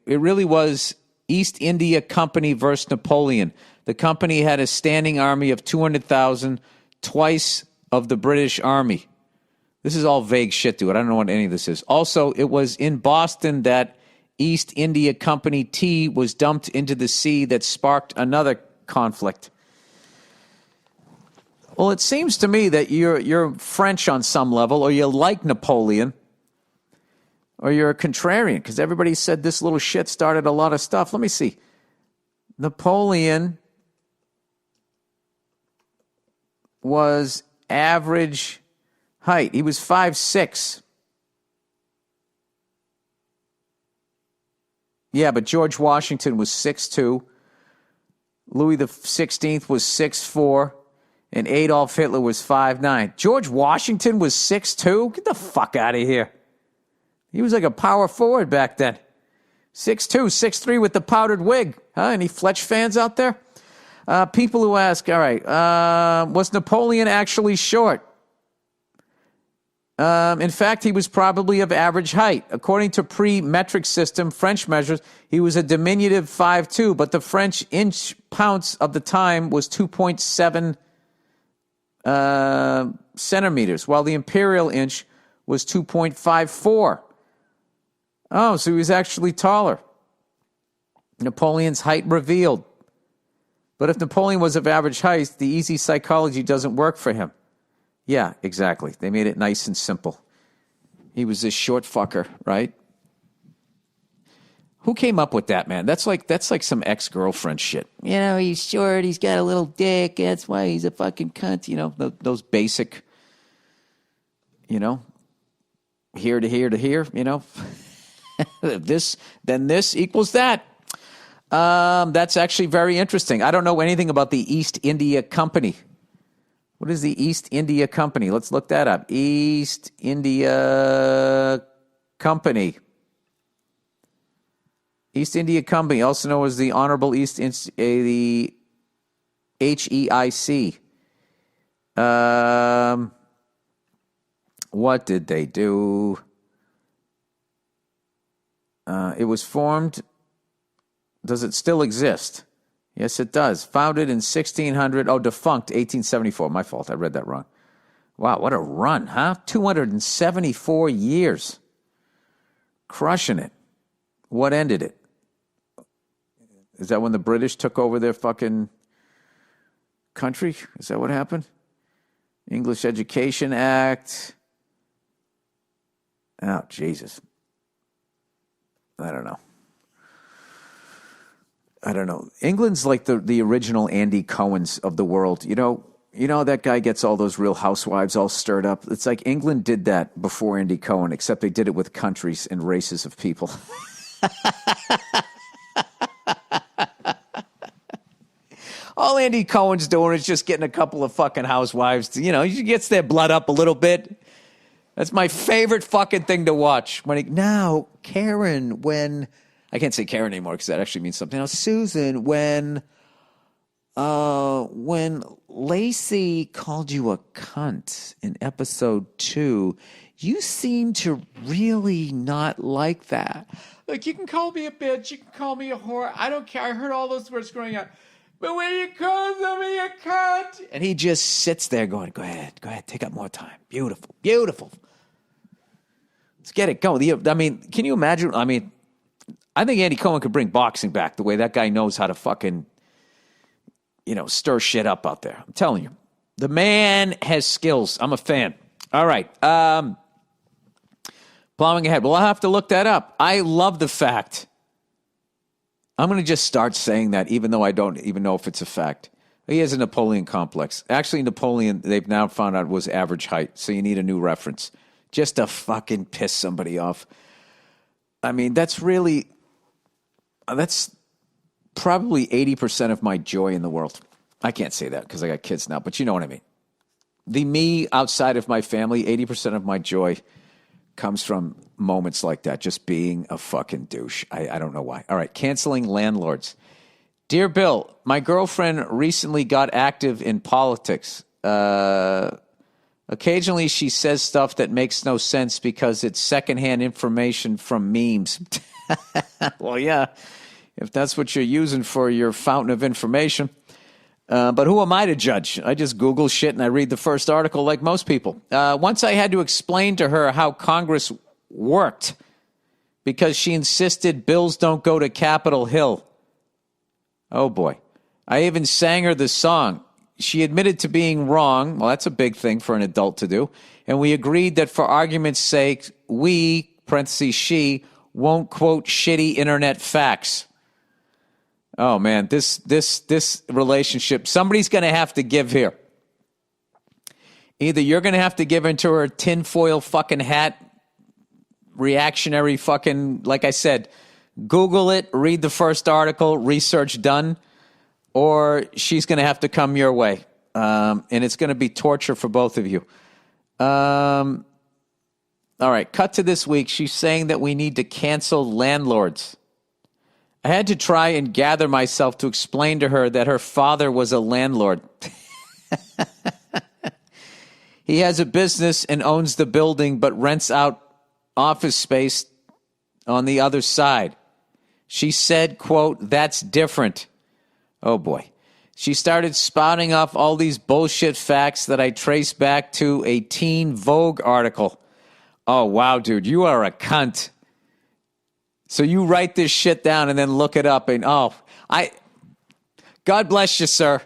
really was East India Company versus Napoleon. The company had a standing army of 200,000, twice of the British Army. This is all vague shit, dude. I don't know what any of this is. Also, it was in Boston that East India Company tea was dumped into the sea that sparked another conflict. Well, it seems to me that you're French on some level, or you like Napoleon, or you're a contrarian, because everybody said this little shit started a lot of stuff. Let me see. Napoleon was average height. He was 5'6". Yeah, but George Washington was 6'2". Louis the 16th was 6'4", and Adolf Hitler was 5'9". George Washington was 6'2"? Get the fuck out of here. He was like a power forward back then. 6'2", 6'3" with the powdered wig. Huh? Any Fletch fans out there? People who ask, all right, was Napoleon actually short? In fact, he was probably of average height. According to pre-metric system French measures, he was a diminutive 5'2", but the French inch pounce of the time was 2.7 centimeters, while the imperial inch was 2.54. Oh, so he was actually taller. Napoleon's height revealed. But if Napoleon was of average height, the easy psychology doesn't work for him. Yeah, exactly. They made it nice and simple. He was this short fucker, right? Who came up with that, man? That's like some ex-girlfriend shit. You know, he's short, he's got a little dick, that's why he's a fucking cunt, you know, those basic, you know, here to here to here, you know. This, then this equals that. That's actually very interesting. I don't know anything about the East India Company. What is the East India Company? Let's look that up. East India Company. East India Company, also known as the Honorable the HEIC. What did they do? It was formed. Does it still exist? Yes, it does. Founded in 1600. Oh, defunct 1874. My fault. I read that wrong. Wow, what a run, huh? 274 years. Crushing it. What ended it? Is that when the British took over their fucking country? Is that what happened? English Education Act. Oh, Jesus. I don't know. England's like the original Andy Cohens of the world. You know that guy gets all those Real Housewives all stirred up. It's like England did that before Andy Cohen, except they did it with countries and races of people. All Andy Cohen's doing is just getting a couple of fucking housewives. He gets their blood up a little bit. That's my favorite fucking thing to watch. Now, Karen, when... I can't say Karen anymore because that actually means something else. Susan, when Lacey called you a cunt in episode 2, you seem to really not like that. Like, you can call me a bitch, you can call me a whore, I don't care. I heard all those words growing up. But when you call me a cunt... And he just sits there going, go ahead, take up more time. Beautiful. Let's get it going. I mean, can you imagine? I mean... I think Andy Cohen could bring boxing back the way that guy knows how to fucking, stir shit up out there. I'm telling you. The man has skills. I'm a fan. All right. Plowing ahead. Well, I'll have to look that up. I love the fact. I'm going to just start saying that, even though I don't even know if it's a fact. He has a Napoleon complex. Actually, Napoleon, they've now found out, was average height, so you need a new reference. Just to fucking piss somebody off. I mean, that's probably 80% of my joy in the world. I can't say that because I got kids now, but you know what I mean. The me outside of my family, 80% of my joy comes from moments like that, just being a fucking douche. I don't know why. All right, canceling landlords. Dear Bill, my girlfriend recently got active in politics. Occasionally she says stuff that makes no sense because it's secondhand information from memes. Well, yeah, if that's what you're using for your fountain of information. But who am I to judge? I just Google shit and I read the first article like most people. Once I had to explain to her how Congress worked because she insisted bills don't go to Capitol Hill. Oh, boy. I even sang her the song. She admitted to being wrong. Well, that's a big thing for an adult to do. And we agreed that for argument's sake, we, parentheses she, won't quote shitty internet facts. Oh, man, this relationship, somebody's going to have to give here. Either you're going to have to give into her tinfoil fucking hat, reactionary fucking, like I said, Google it, read the first article, research done, or she's going to have to come your way. And it's going to be torture for both of you. All right, cut to this week. She's saying that we need to cancel landlords. I had to try and gather myself to explain to her that her father was a landlord. He has a business and owns the building, but rents out office space on the other side. She said, quote, that's different. Oh, boy. She started spouting off all these bullshit facts that I traced back to a Teen Vogue article. Oh, wow, dude, you are a cunt. So you write this shit down and then look it up and, God bless you, sir.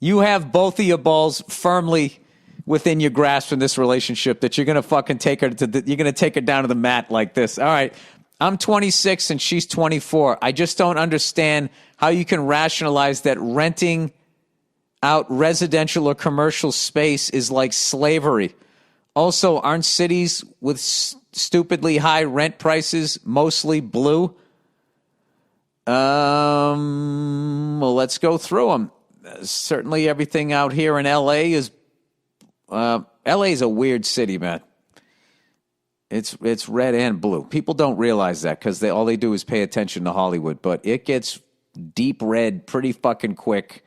You have both of your balls firmly within your grasp in this relationship that you're going to fucking take her you're going to take her down to the mat like this. All right. I'm 26 and she's 24. I just don't understand how you can rationalize that renting out residential or commercial space is like slavery. Also, aren't cities with stupidly high rent prices mostly blue? Well, let's go through them. Certainly everything out here in L.A. is a weird city, man. It's red and blue. People don't realize that because all they do is pay attention to Hollywood, but it gets deep red pretty fucking quick,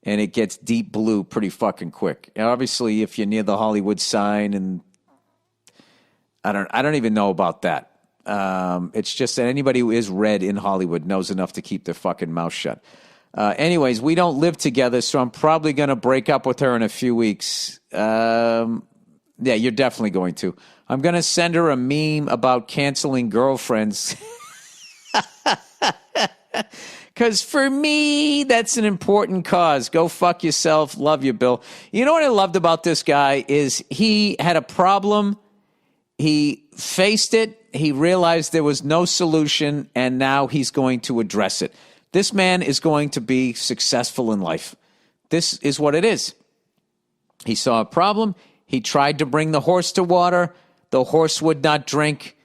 and it gets deep blue pretty fucking quick. And obviously, if you're near the Hollywood sign, and I don't even know about that. It's just that anybody who is red in Hollywood knows enough to keep their fucking mouth shut. Anyways, we don't live together, so I'm probably going to break up with her in a few weeks. Yeah, you're definitely going to. I'm going to send her a meme about canceling girlfriends. Because for me, that's an important cause. Go fuck yourself. Love you, Bill. You know what I loved about this guy is he had a problem. He faced it. He realized there was no solution, and now he's going to address it. This man is going to be successful in life. This is what it is. He saw a problem. He tried to bring the horse to water. The horse would not drink.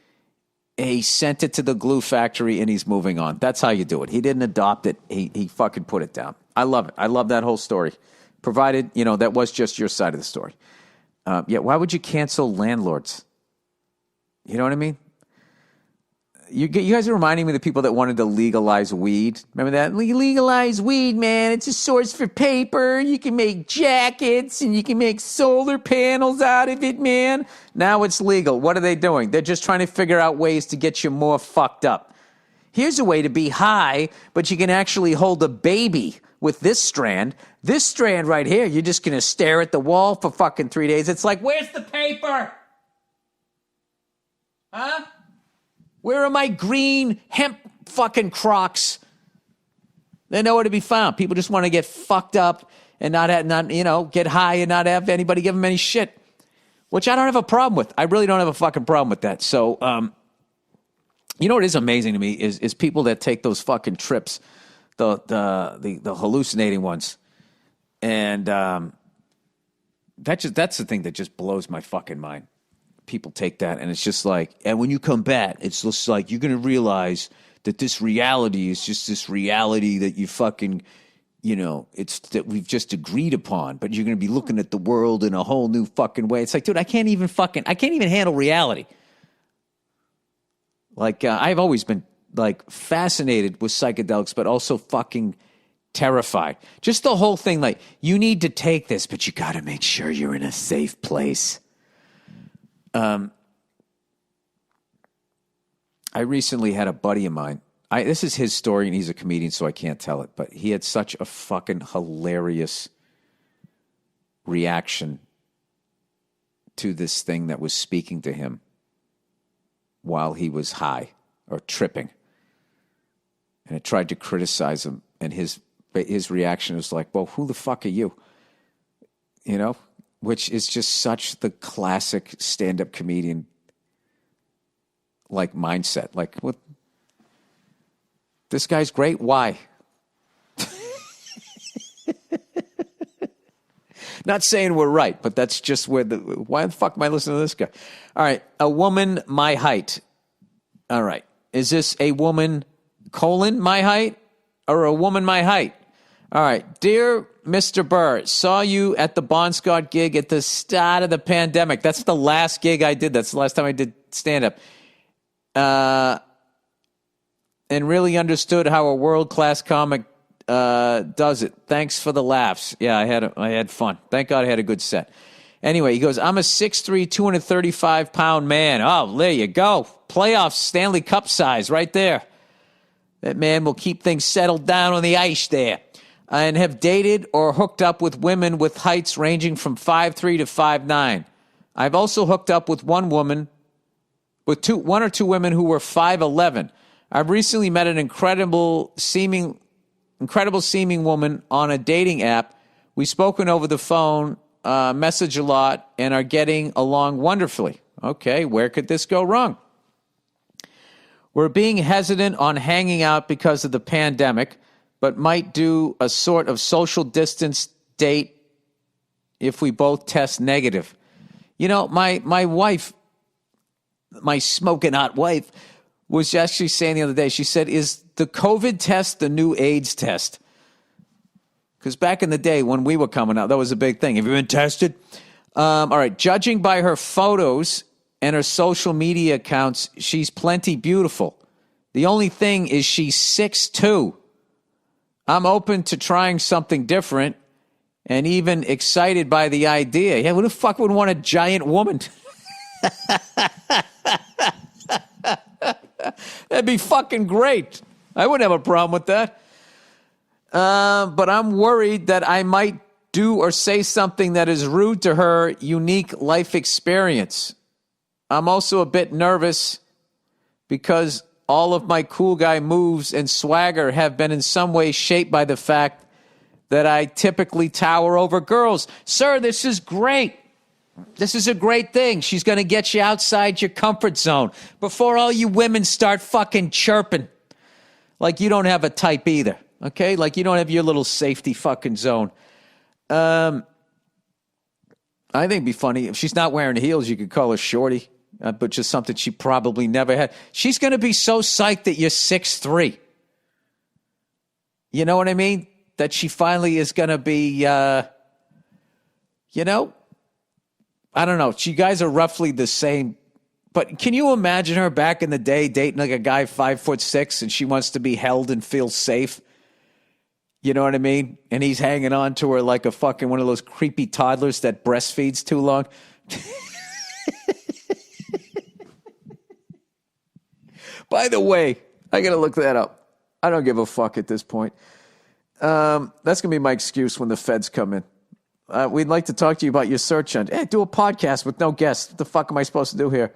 He sent it to the glue factory, and he's moving on. That's how you do it. He didn't adopt it. He fucking put it down. I love it. I love that whole story. Provided, that was just your side of the story. Why would you cancel landlords? You know what I mean? You guys are reminding me of the people that wanted to legalize weed. Remember that? Legalize weed, man. It's a source for paper. You can make jackets and you can make solar panels out of it, man. Now it's legal. What are they doing? They're just trying to figure out ways to get you more fucked up. Here's a way to be high, but you can actually hold a baby with this strand. This strand right here, you're just going to stare at the wall for fucking 3 days. It's like, where's the paper? Huh? Where are my green hemp fucking Crocs? They're nowhere to be found. People just want to get fucked up and not get high and not have anybody give them any shit. which I don't have a problem with. I really don't have a fucking problem with that. So, you know what is amazing to me is people that take those fucking trips, the hallucinating ones, and that's the thing that just blows my fucking mind. People take that, and it's just like, and when you come back, it's just like you're gonna realize that this reality is just this reality that you fucking, you know, it's that we've just agreed upon, but you're going to be looking at the world in a whole new fucking way. It's like, dude, I can't even handle reality. Like, I've always been like fascinated with psychedelics, but also fucking terrified. Just the whole thing, like, you need to take this, but you got to make sure you're in a safe place. I recently had a buddy of mine. This is his story, and he's a comedian, so I can't tell it. But he had such a fucking hilarious reaction to this thing that was speaking to him while he was high or tripping. And it tried to criticize him, and his reaction was like, well, who the fuck are you? You know? Which is just such the classic stand-up comedian like mindset. Like, what? This guy's great. Why? Not saying we're right, but that's just why the fuck am I listening to this guy? All right. A woman, my height. All right. Is this a woman, my height, or a woman, my height? All right. Dear Mr. Burr, saw you at the Bon Scott gig at the start of the pandemic. That's the last gig I did. That's the last time I did stand-up. And really understood how a world-class comic does it. Thanks for the laughs. Yeah, I had fun. Thank God I had a good set. Anyway, he goes, I'm a 6'3", 235-pound man. Oh, there you go. Playoffs, Stanley Cup size right there. That man will keep things settled down on the ice there. And have dated or hooked up with women with heights ranging from 5'3" to 5'9". I've also hooked up with one or two women who were 5'11". I've recently met an incredible seeming woman on a dating app. We've spoken over the phone, message a lot, and are getting along wonderfully. Okay, where could this go wrong? We're being hesitant on hanging out because of the pandemic, but might do a sort of social distance date if we both test negative. You know, my wife, my smoking hot wife, was actually saying the other day, she said, is the COVID test the new AIDS test? Because back in the day when we were coming out, that was a big thing. Have you been tested? All right, judging by her photos and her social media accounts, she's plenty beautiful. The only thing is she's 6'2". I'm open to trying something different and even excited by the idea. Yeah, who the fuck would want a giant woman? That'd be fucking great. I wouldn't have a problem with that. But I'm worried that I might do or say something that is rude to her unique life experience. I'm also a bit nervous because all of my cool guy moves and swagger have been in some way shaped by the fact that I typically tower over girls. Sir, this is great. This is a great thing. She's going to get you outside your comfort zone before all you women start fucking chirping. Like you don't have a type either, okay? Like you don't have your little safety fucking zone. I think it'd be funny. If she's not wearing heels, you could call her shorty, but just something she probably never had. She's going to be so psyched that you're 6'3". You know what I mean? That she finally is going to be, you know, I don't know. You guys are roughly the same. But can you imagine her back in the day dating like a guy 5'6" and she wants to be held and feel safe? You know what I mean? And he's hanging on to her like a fucking one of those creepy toddlers that breastfeeds too long. By the way, I got to look that up. I don't give a fuck at this point. That's going to be my excuse when the feds come in. We'd like to talk to you about your search engine. Hey, do a podcast with no guests. What the fuck am I supposed to do here?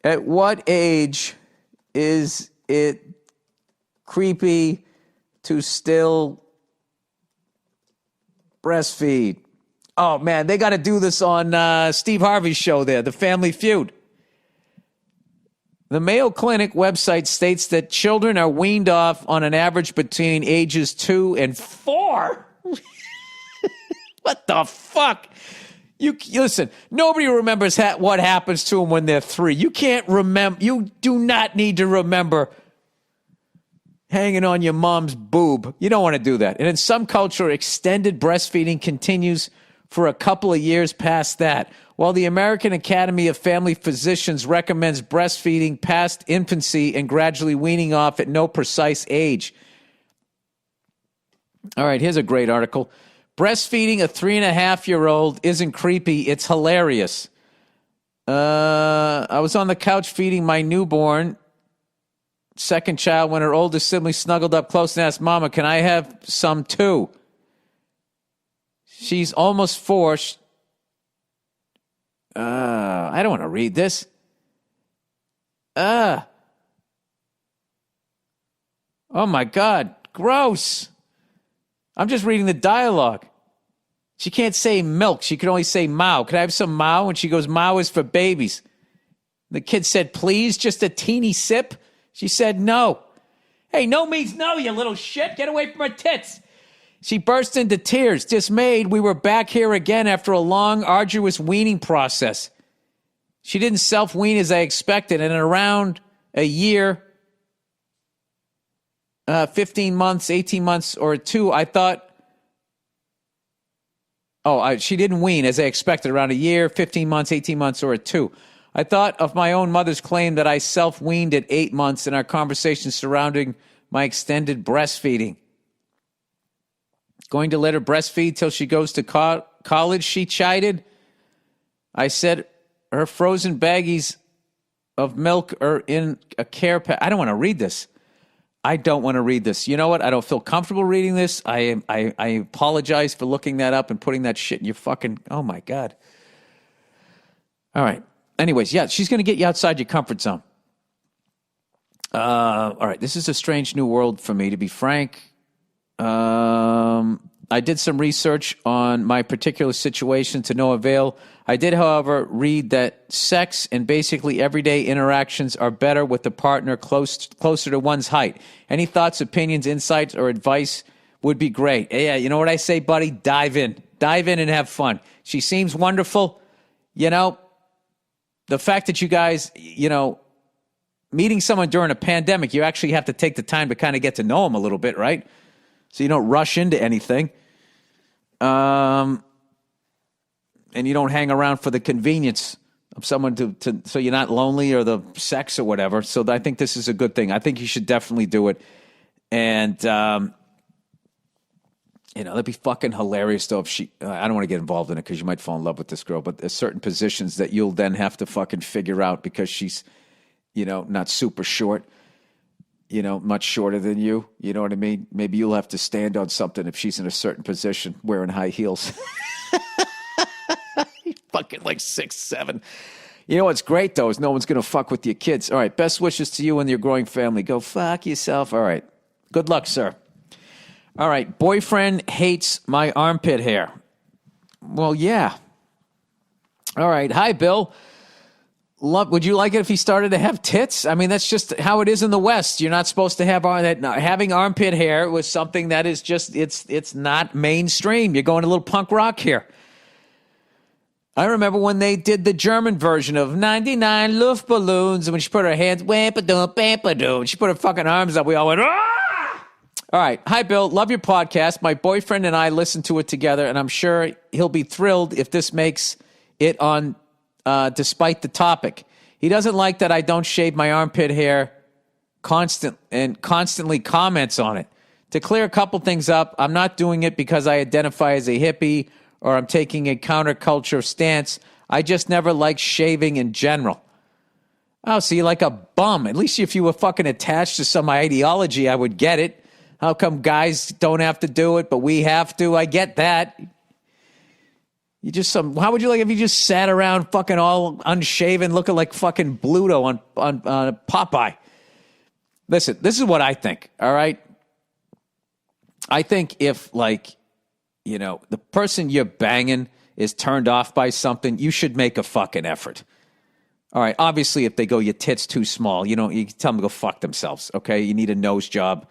At what age is it creepy to still breastfeed? Oh, man, they got to do this on Steve Harvey's show there, The Family Feud. The Mayo Clinic website states that children are weaned off on an average between ages 2 and 4. What the fuck? You listen, nobody remembers what happens to them when they're 3. You can't remember. You do not need to remember hanging on your mom's boob. You don't want to do that. And in some culture, extended breastfeeding continues for a couple of years past that. While the American Academy of Family Physicians recommends breastfeeding past infancy and gradually weaning off at no precise age. All right, here's a great article. Breastfeeding a 3.5-year-old isn't creepy. It's hilarious. I was on the couch feeding my newborn second child when her oldest sibling snuggled up close and asked, Mama, can I have some too? She's almost 4. I don't want to read this. Oh my God. Gross. I'm just reading the dialogue. She can't say milk. She can only say Mao. Can I have some Mao? And she goes, Mao is for babies. The kid said, please, just a teeny sip. She said, no. Hey, no means no, you little shit. Get away from her tits. She burst into tears. Dismayed, we were back here again after a long, arduous weaning process. She didn't self-wean as I expected, and in around a year, 15 months, 18 months, or 2, I thought, she didn't wean as I expected, around a year, 15 months, 18 months, or 2. I thought of my own mother's claim that I self-weaned at 8 months in our conversation surrounding my extended breastfeeding. Going to let her breastfeed till she goes to college, she chided. I said her frozen baggies of milk are in a care pack. I don't want to read this. I don't want to read this. You know what? I don't feel comfortable reading this. I apologize for looking that up and putting that shit in your fucking... Oh, my God. All right. Anyways, yeah, she's going to get you outside your comfort zone. All right. This is a strange new world for me, to be frank. I did some research on my particular situation to no avail. I did, however, read that sex and basically everyday interactions are better with the partner closer to one's height. Any thoughts, opinions, insights, or advice would be great. Yeah, you know what I say, buddy? Dive in. Dive in and have fun. She seems wonderful. You know, the fact that you guys, you know, meeting someone during a pandemic, you actually have to take the time to kind of get to know them a little bit, right? So you don't rush into anything. And you don't hang around for the convenience of someone to so you're not lonely or the sex or whatever. So I think this is a good thing. I think you should definitely do it. And, you know, that'd be fucking hilarious, though, if she... I don't want to get involved in it because you might fall in love with this girl, but there's certain positions that you'll then have to fucking figure out because she's, you know, not super short. You know, much shorter than you. You know what I mean? Maybe you'll have to stand on something if she's in a certain position wearing high heels. Fucking like 6'7". You know what's great, though, is no one's going to fuck with your kids. All right, best wishes to you and your growing family. Go fuck yourself. All right. Good luck, sir. All right, boyfriend hates my armpit hair. Well, yeah. All right. Hi, Bill. Would you like it if he started to have tits? I mean, that's just how it is in the West. You're not supposed to have having armpit hair was something that is just, it's not mainstream. You're going a little punk rock here. I remember when they did the German version of 99 Luftballons, and when she put her hands, and she put her fucking arms up, we all went, ah! All right. Hi, Bill. Love your podcast. My boyfriend and I listen to it together, and I'm sure he'll be thrilled if this makes it on despite the topic. He doesn't like that I don't shave my armpit hair constantly comments on it. To clear a couple things up, I'm not doing it because I identify as a hippie or I'm taking a counterculture stance. I just never liked shaving in general. Oh, so you're like a bum. At least if you were fucking attached to some ideology, I would get it. How come guys don't have to do it, but we have to? I get that. How would you like if you just sat around fucking all unshaven looking like fucking Bluto on Popeye? Listen, this is what I think, all right? I think if, like, you know, the person you're banging is turned off by something, you should make a fucking effort. All right, obviously, if they go, your tit's too small, you tell them to go fuck themselves, okay? You need a nose job,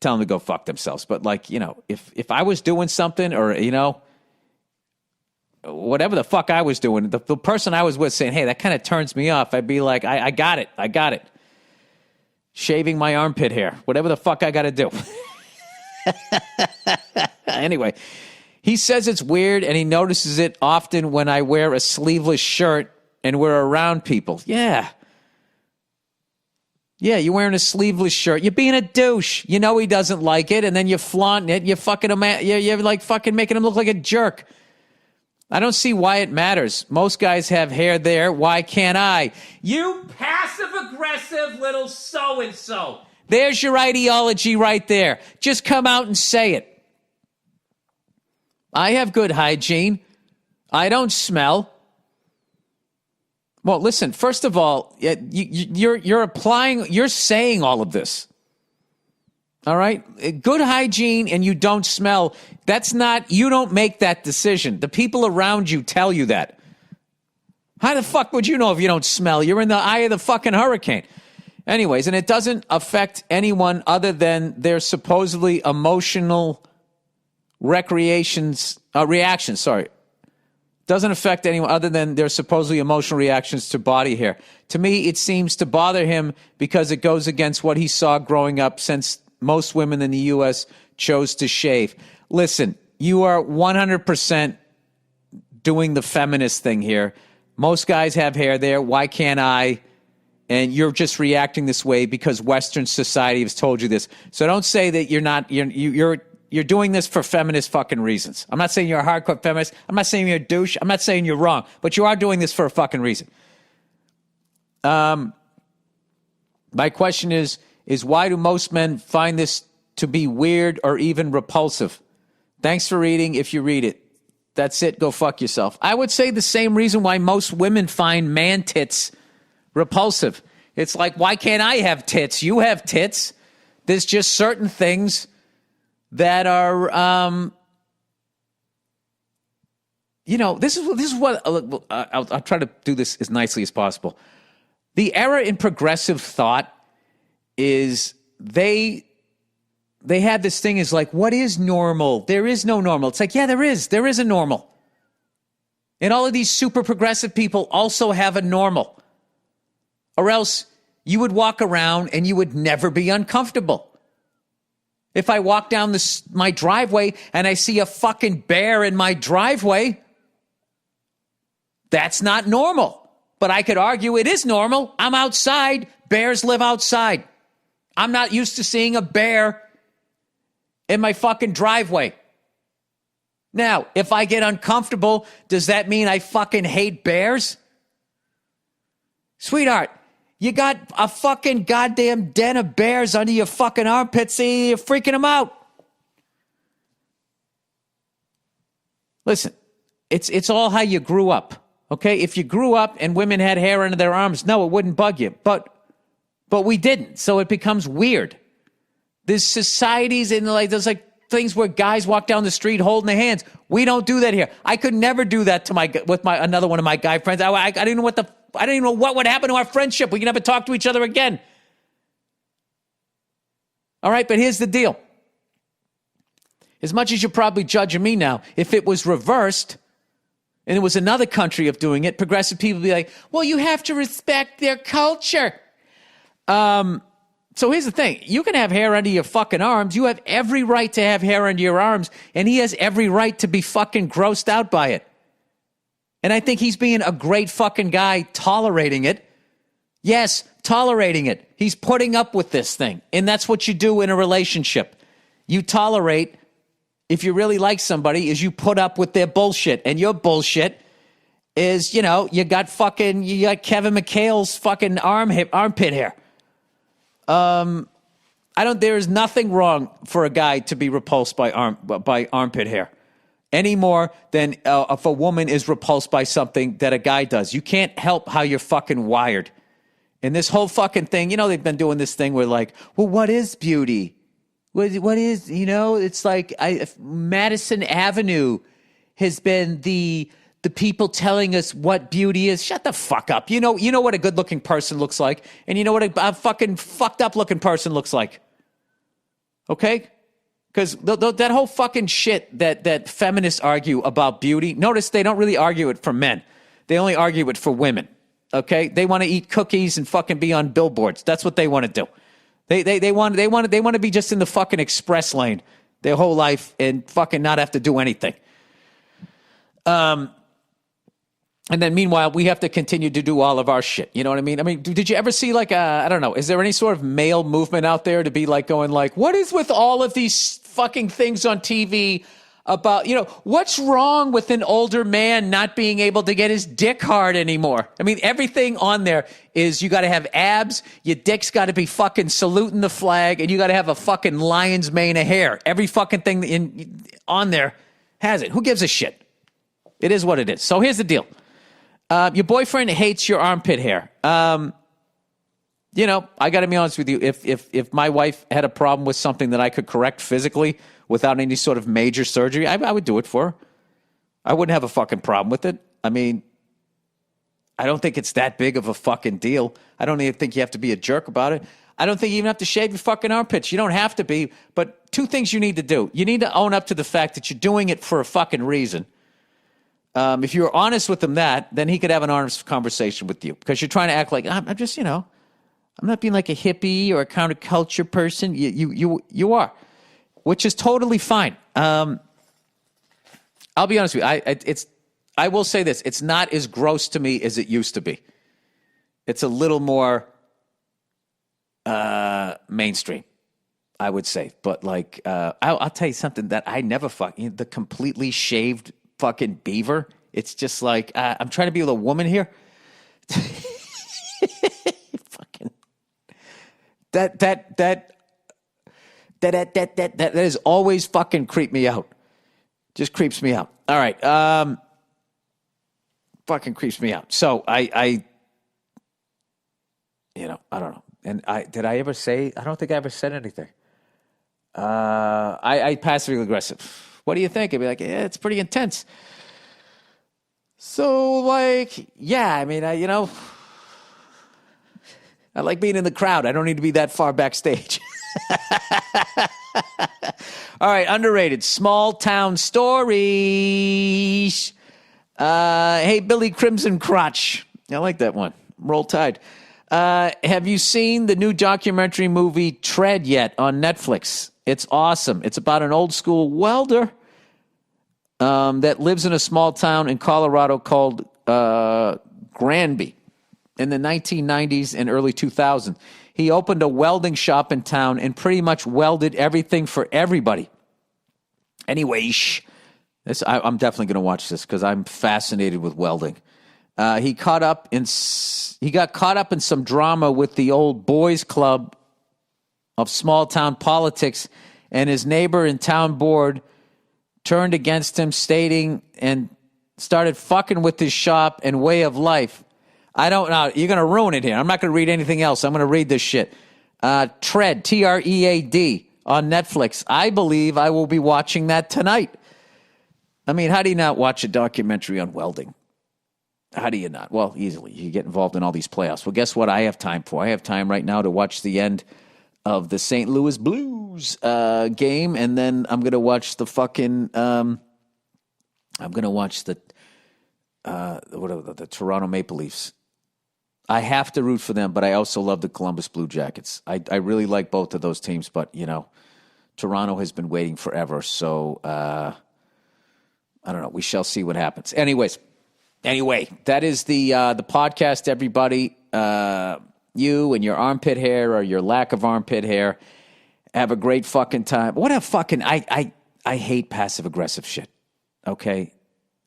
tell them to go fuck themselves. But, like, if I was doing something or, whatever the fuck I was doing, the person I was with saying, hey, that kind of turns me off, I'd be like, I got it. Shaving my armpit hair, whatever the fuck I got to do. Anyway, he says it's weird and he notices it often when I wear a sleeveless shirt and we're around people. Yeah, you're wearing a sleeveless shirt. You're being a douche. You know he doesn't like it, and then you're flaunting it. You're fucking you're like fucking making him look like a jerk. I don't see why it matters. Most guys have hair there. Why can't I? You passive-aggressive little so-and-so. There's your ideology right there. Just come out and say it. I have good hygiene. I don't smell. Well, listen, first of all, you're saying all of this. All right? Good hygiene and you don't smell, you don't make that decision. The people around you tell you that. How the fuck would you know if you don't smell? You're in the eye of the fucking hurricane. Anyways, and it doesn't affect anyone other than their supposedly emotional reactions. Doesn't affect anyone other than their supposedly emotional reactions to body hair. To me, it seems to bother him because it goes against what he saw growing up, since most women in the U.S. chose to shave. Listen, you are 100% doing the feminist thing here. Most guys have hair there. Why can't I? And you're just reacting this way because Western society has told you this. So don't say that you're doing this for feminist fucking reasons. I'm not saying you're a hardcore feminist. I'm not saying you're a douche. I'm not saying you're wrong. But you are doing this for a fucking reason. My question is why do most men find this to be weird or even repulsive? Thanks for reading. If you read it, that's it. Go fuck yourself. I would say the same reason why most women find man tits repulsive. It's like, why can't I have tits? You have tits. There's just certain things that are, this is what I'll try to do this as nicely as possible. The error in progressive thought is they have this thing is like, what is normal? There is no normal. It's like, yeah, there is a normal. And all of these super progressive people also have a normal. Or else you would walk around and you would never be uncomfortable. If I walk down my driveway and I see a fucking bear in my driveway, that's not normal. But I could argue it is normal. I'm outside. Bears live outside. I'm not used to seeing a bear in my fucking driveway. Now, if I get uncomfortable, does that mean I fucking hate bears? Sweetheart, you got a fucking goddamn den of bears under your fucking armpits, and you're freaking them out. Listen, it's all how you grew up, okay? If you grew up and women had hair under their arms, no, it wouldn't bug you. But we didn't, so it becomes weird. There's societies and there's like things where guys walk down the street holding their hands. We don't do that here. I could never do that with another one of my guy friends. I didn't know I didn't even know what would happen to our friendship. We could never talk to each other again. All right, but here's the deal. As much as you're probably judging me now, if it was reversed and it was another country of doing it, progressive people would be like, well, you have to respect their culture. So here's the thing. You can have hair under your fucking arms. You have every right to have hair under your arms, and he has every right to be fucking grossed out by it. And I think he's being a great fucking guy tolerating it. Yes, tolerating it. He's putting up with this thing. And that's what you do in a relationship. You tolerate, if you really like somebody, is you put up with their bullshit. And your bullshit is, you got Kevin McHale's fucking armpit hair. There is nothing wrong for a guy to be repulsed by armpit hair. Any more than if a woman is repulsed by something that a guy does. You can't help how you're fucking wired. And this whole fucking thing, they've been doing this thing where like, well, what is beauty? What is, it's like Madison Avenue has been the people telling us what beauty is. Shut the fuck up. You know what a good-looking person looks like, and you know what a fucking fucked up-looking person looks like. Okay? Because that whole fucking shit that feminists argue about beauty, notice they don't really argue it for men. They only argue it for women. Okay? They want to eat cookies and fucking be on billboards. That's what they want to do. They want to be just in the fucking express lane their whole life and fucking not have to do anything. And then meanwhile, we have to continue to do all of our shit. You know what I mean? I mean, did you ever see like I don't know, is there any sort of male movement out there to be like going like, what is with all of these fucking things on TV about, what's wrong with an older man not being able to get his dick hard anymore? I mean, everything on there is you got to have abs, your dick's got to be fucking saluting the flag, and you got to have a fucking lion's mane of hair. Every fucking thing on there has it. Who gives a shit? It is what it is. So here's the deal. Your boyfriend hates your armpit hair. I got to be honest with you. If my wife had a problem with something that I could correct physically without any sort of major surgery, I would do it for her. I wouldn't have a fucking problem with it. I mean, I don't think it's that big of a fucking deal. I don't even think you have to be a jerk about it. I don't think you even have to shave your fucking armpits. You don't have to be. But two things you need to do. You need to own up to the fact that you're doing it for a fucking reason. If you were honest with him then he could have an honest conversation with you, because you're trying to act like I'm just, I'm not being like a hippie or a counterculture person. You are, which is totally fine. I'll be honest with you. I will say this. It's not as gross to me as it used to be. It's a little more mainstream, I would say. But like, I'll tell you something that I never the completely shaved fucking beaver. It's just like I'm trying to be with a woman here. Fucking that has always fucking creeped me out. Just creeps me out. All right, fucking creeps me out. So I don't know. And did I ever say? I don't think I ever said anything. I passively aggressive. What do you think? I'd be like, yeah, it's pretty intense. So, like, yeah, I mean, I like being in the crowd. I don't need to be that far backstage. All right, underrated. Small town stories. Hey, Billy Crimson Crotch. I like that one. Roll Tide. Have you seen the new documentary movie Tread yet on Netflix? It's awesome. It's about an old school welder that lives in a small town in Colorado called Granby in the 1990s and early 2000s. He opened a welding shop in town and pretty much welded everything for everybody. Anyway, I'm definitely going to watch this because I'm fascinated with welding. He got caught up in some drama with the old boys club of small town politics, and his neighbor and town board turned against him, stating and started fucking with his shop and way of life. I don't know. You're going to ruin it here. I'm not going to read anything else. I'm going to read this shit. Tread, T-R-E-A-D, on Netflix. I believe I will be watching that tonight. I mean, how do you not watch a documentary on welding? How do you not? Well, easily. You get involved in all these playoffs. Well, guess what I have time for? I have time right now to watch the end of the St. Louis Blues game, and then I'm going to watch the fucking I'm going to watch the Toronto Maple Leafs. I have to root for them, but I also love the Columbus Blue Jackets. I really like both of those teams, but Toronto has been waiting forever, so I don't know. We shall see what happens. Anyway, that is the podcast, everybody. You and your armpit hair or your lack of armpit hair. Have a great fucking time. What a fucking... I hate passive-aggressive shit. Okay?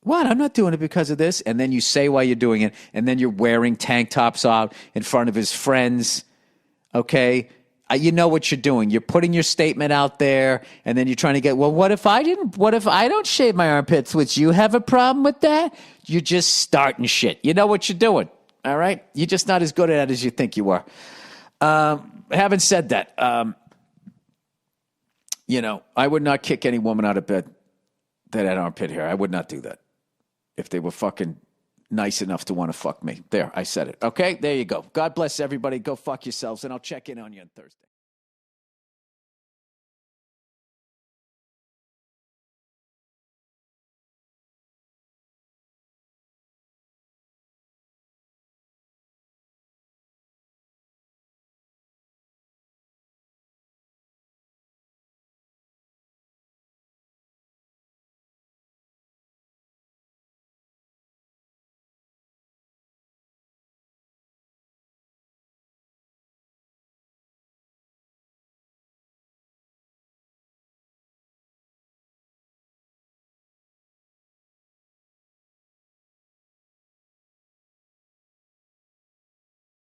What? I'm not doing it because of this. And then you say why you're doing it, and then you're wearing tank tops out in front of his friends. Okay? You know what you're doing. You're putting your statement out there, and then you're trying to get, well, what if I don't shave my armpits? Would you have a problem with that? You're just starting shit. You know what you're doing. All right? You're just not as good at it as you think you are. Having said that, I would not kick any woman out of bed that had armpit hair. I would not do that if they were fucking nice enough to want to fuck me. There, I said it. Okay, there you go. God bless everybody. Go fuck yourselves, and I'll check in on you on Thursday.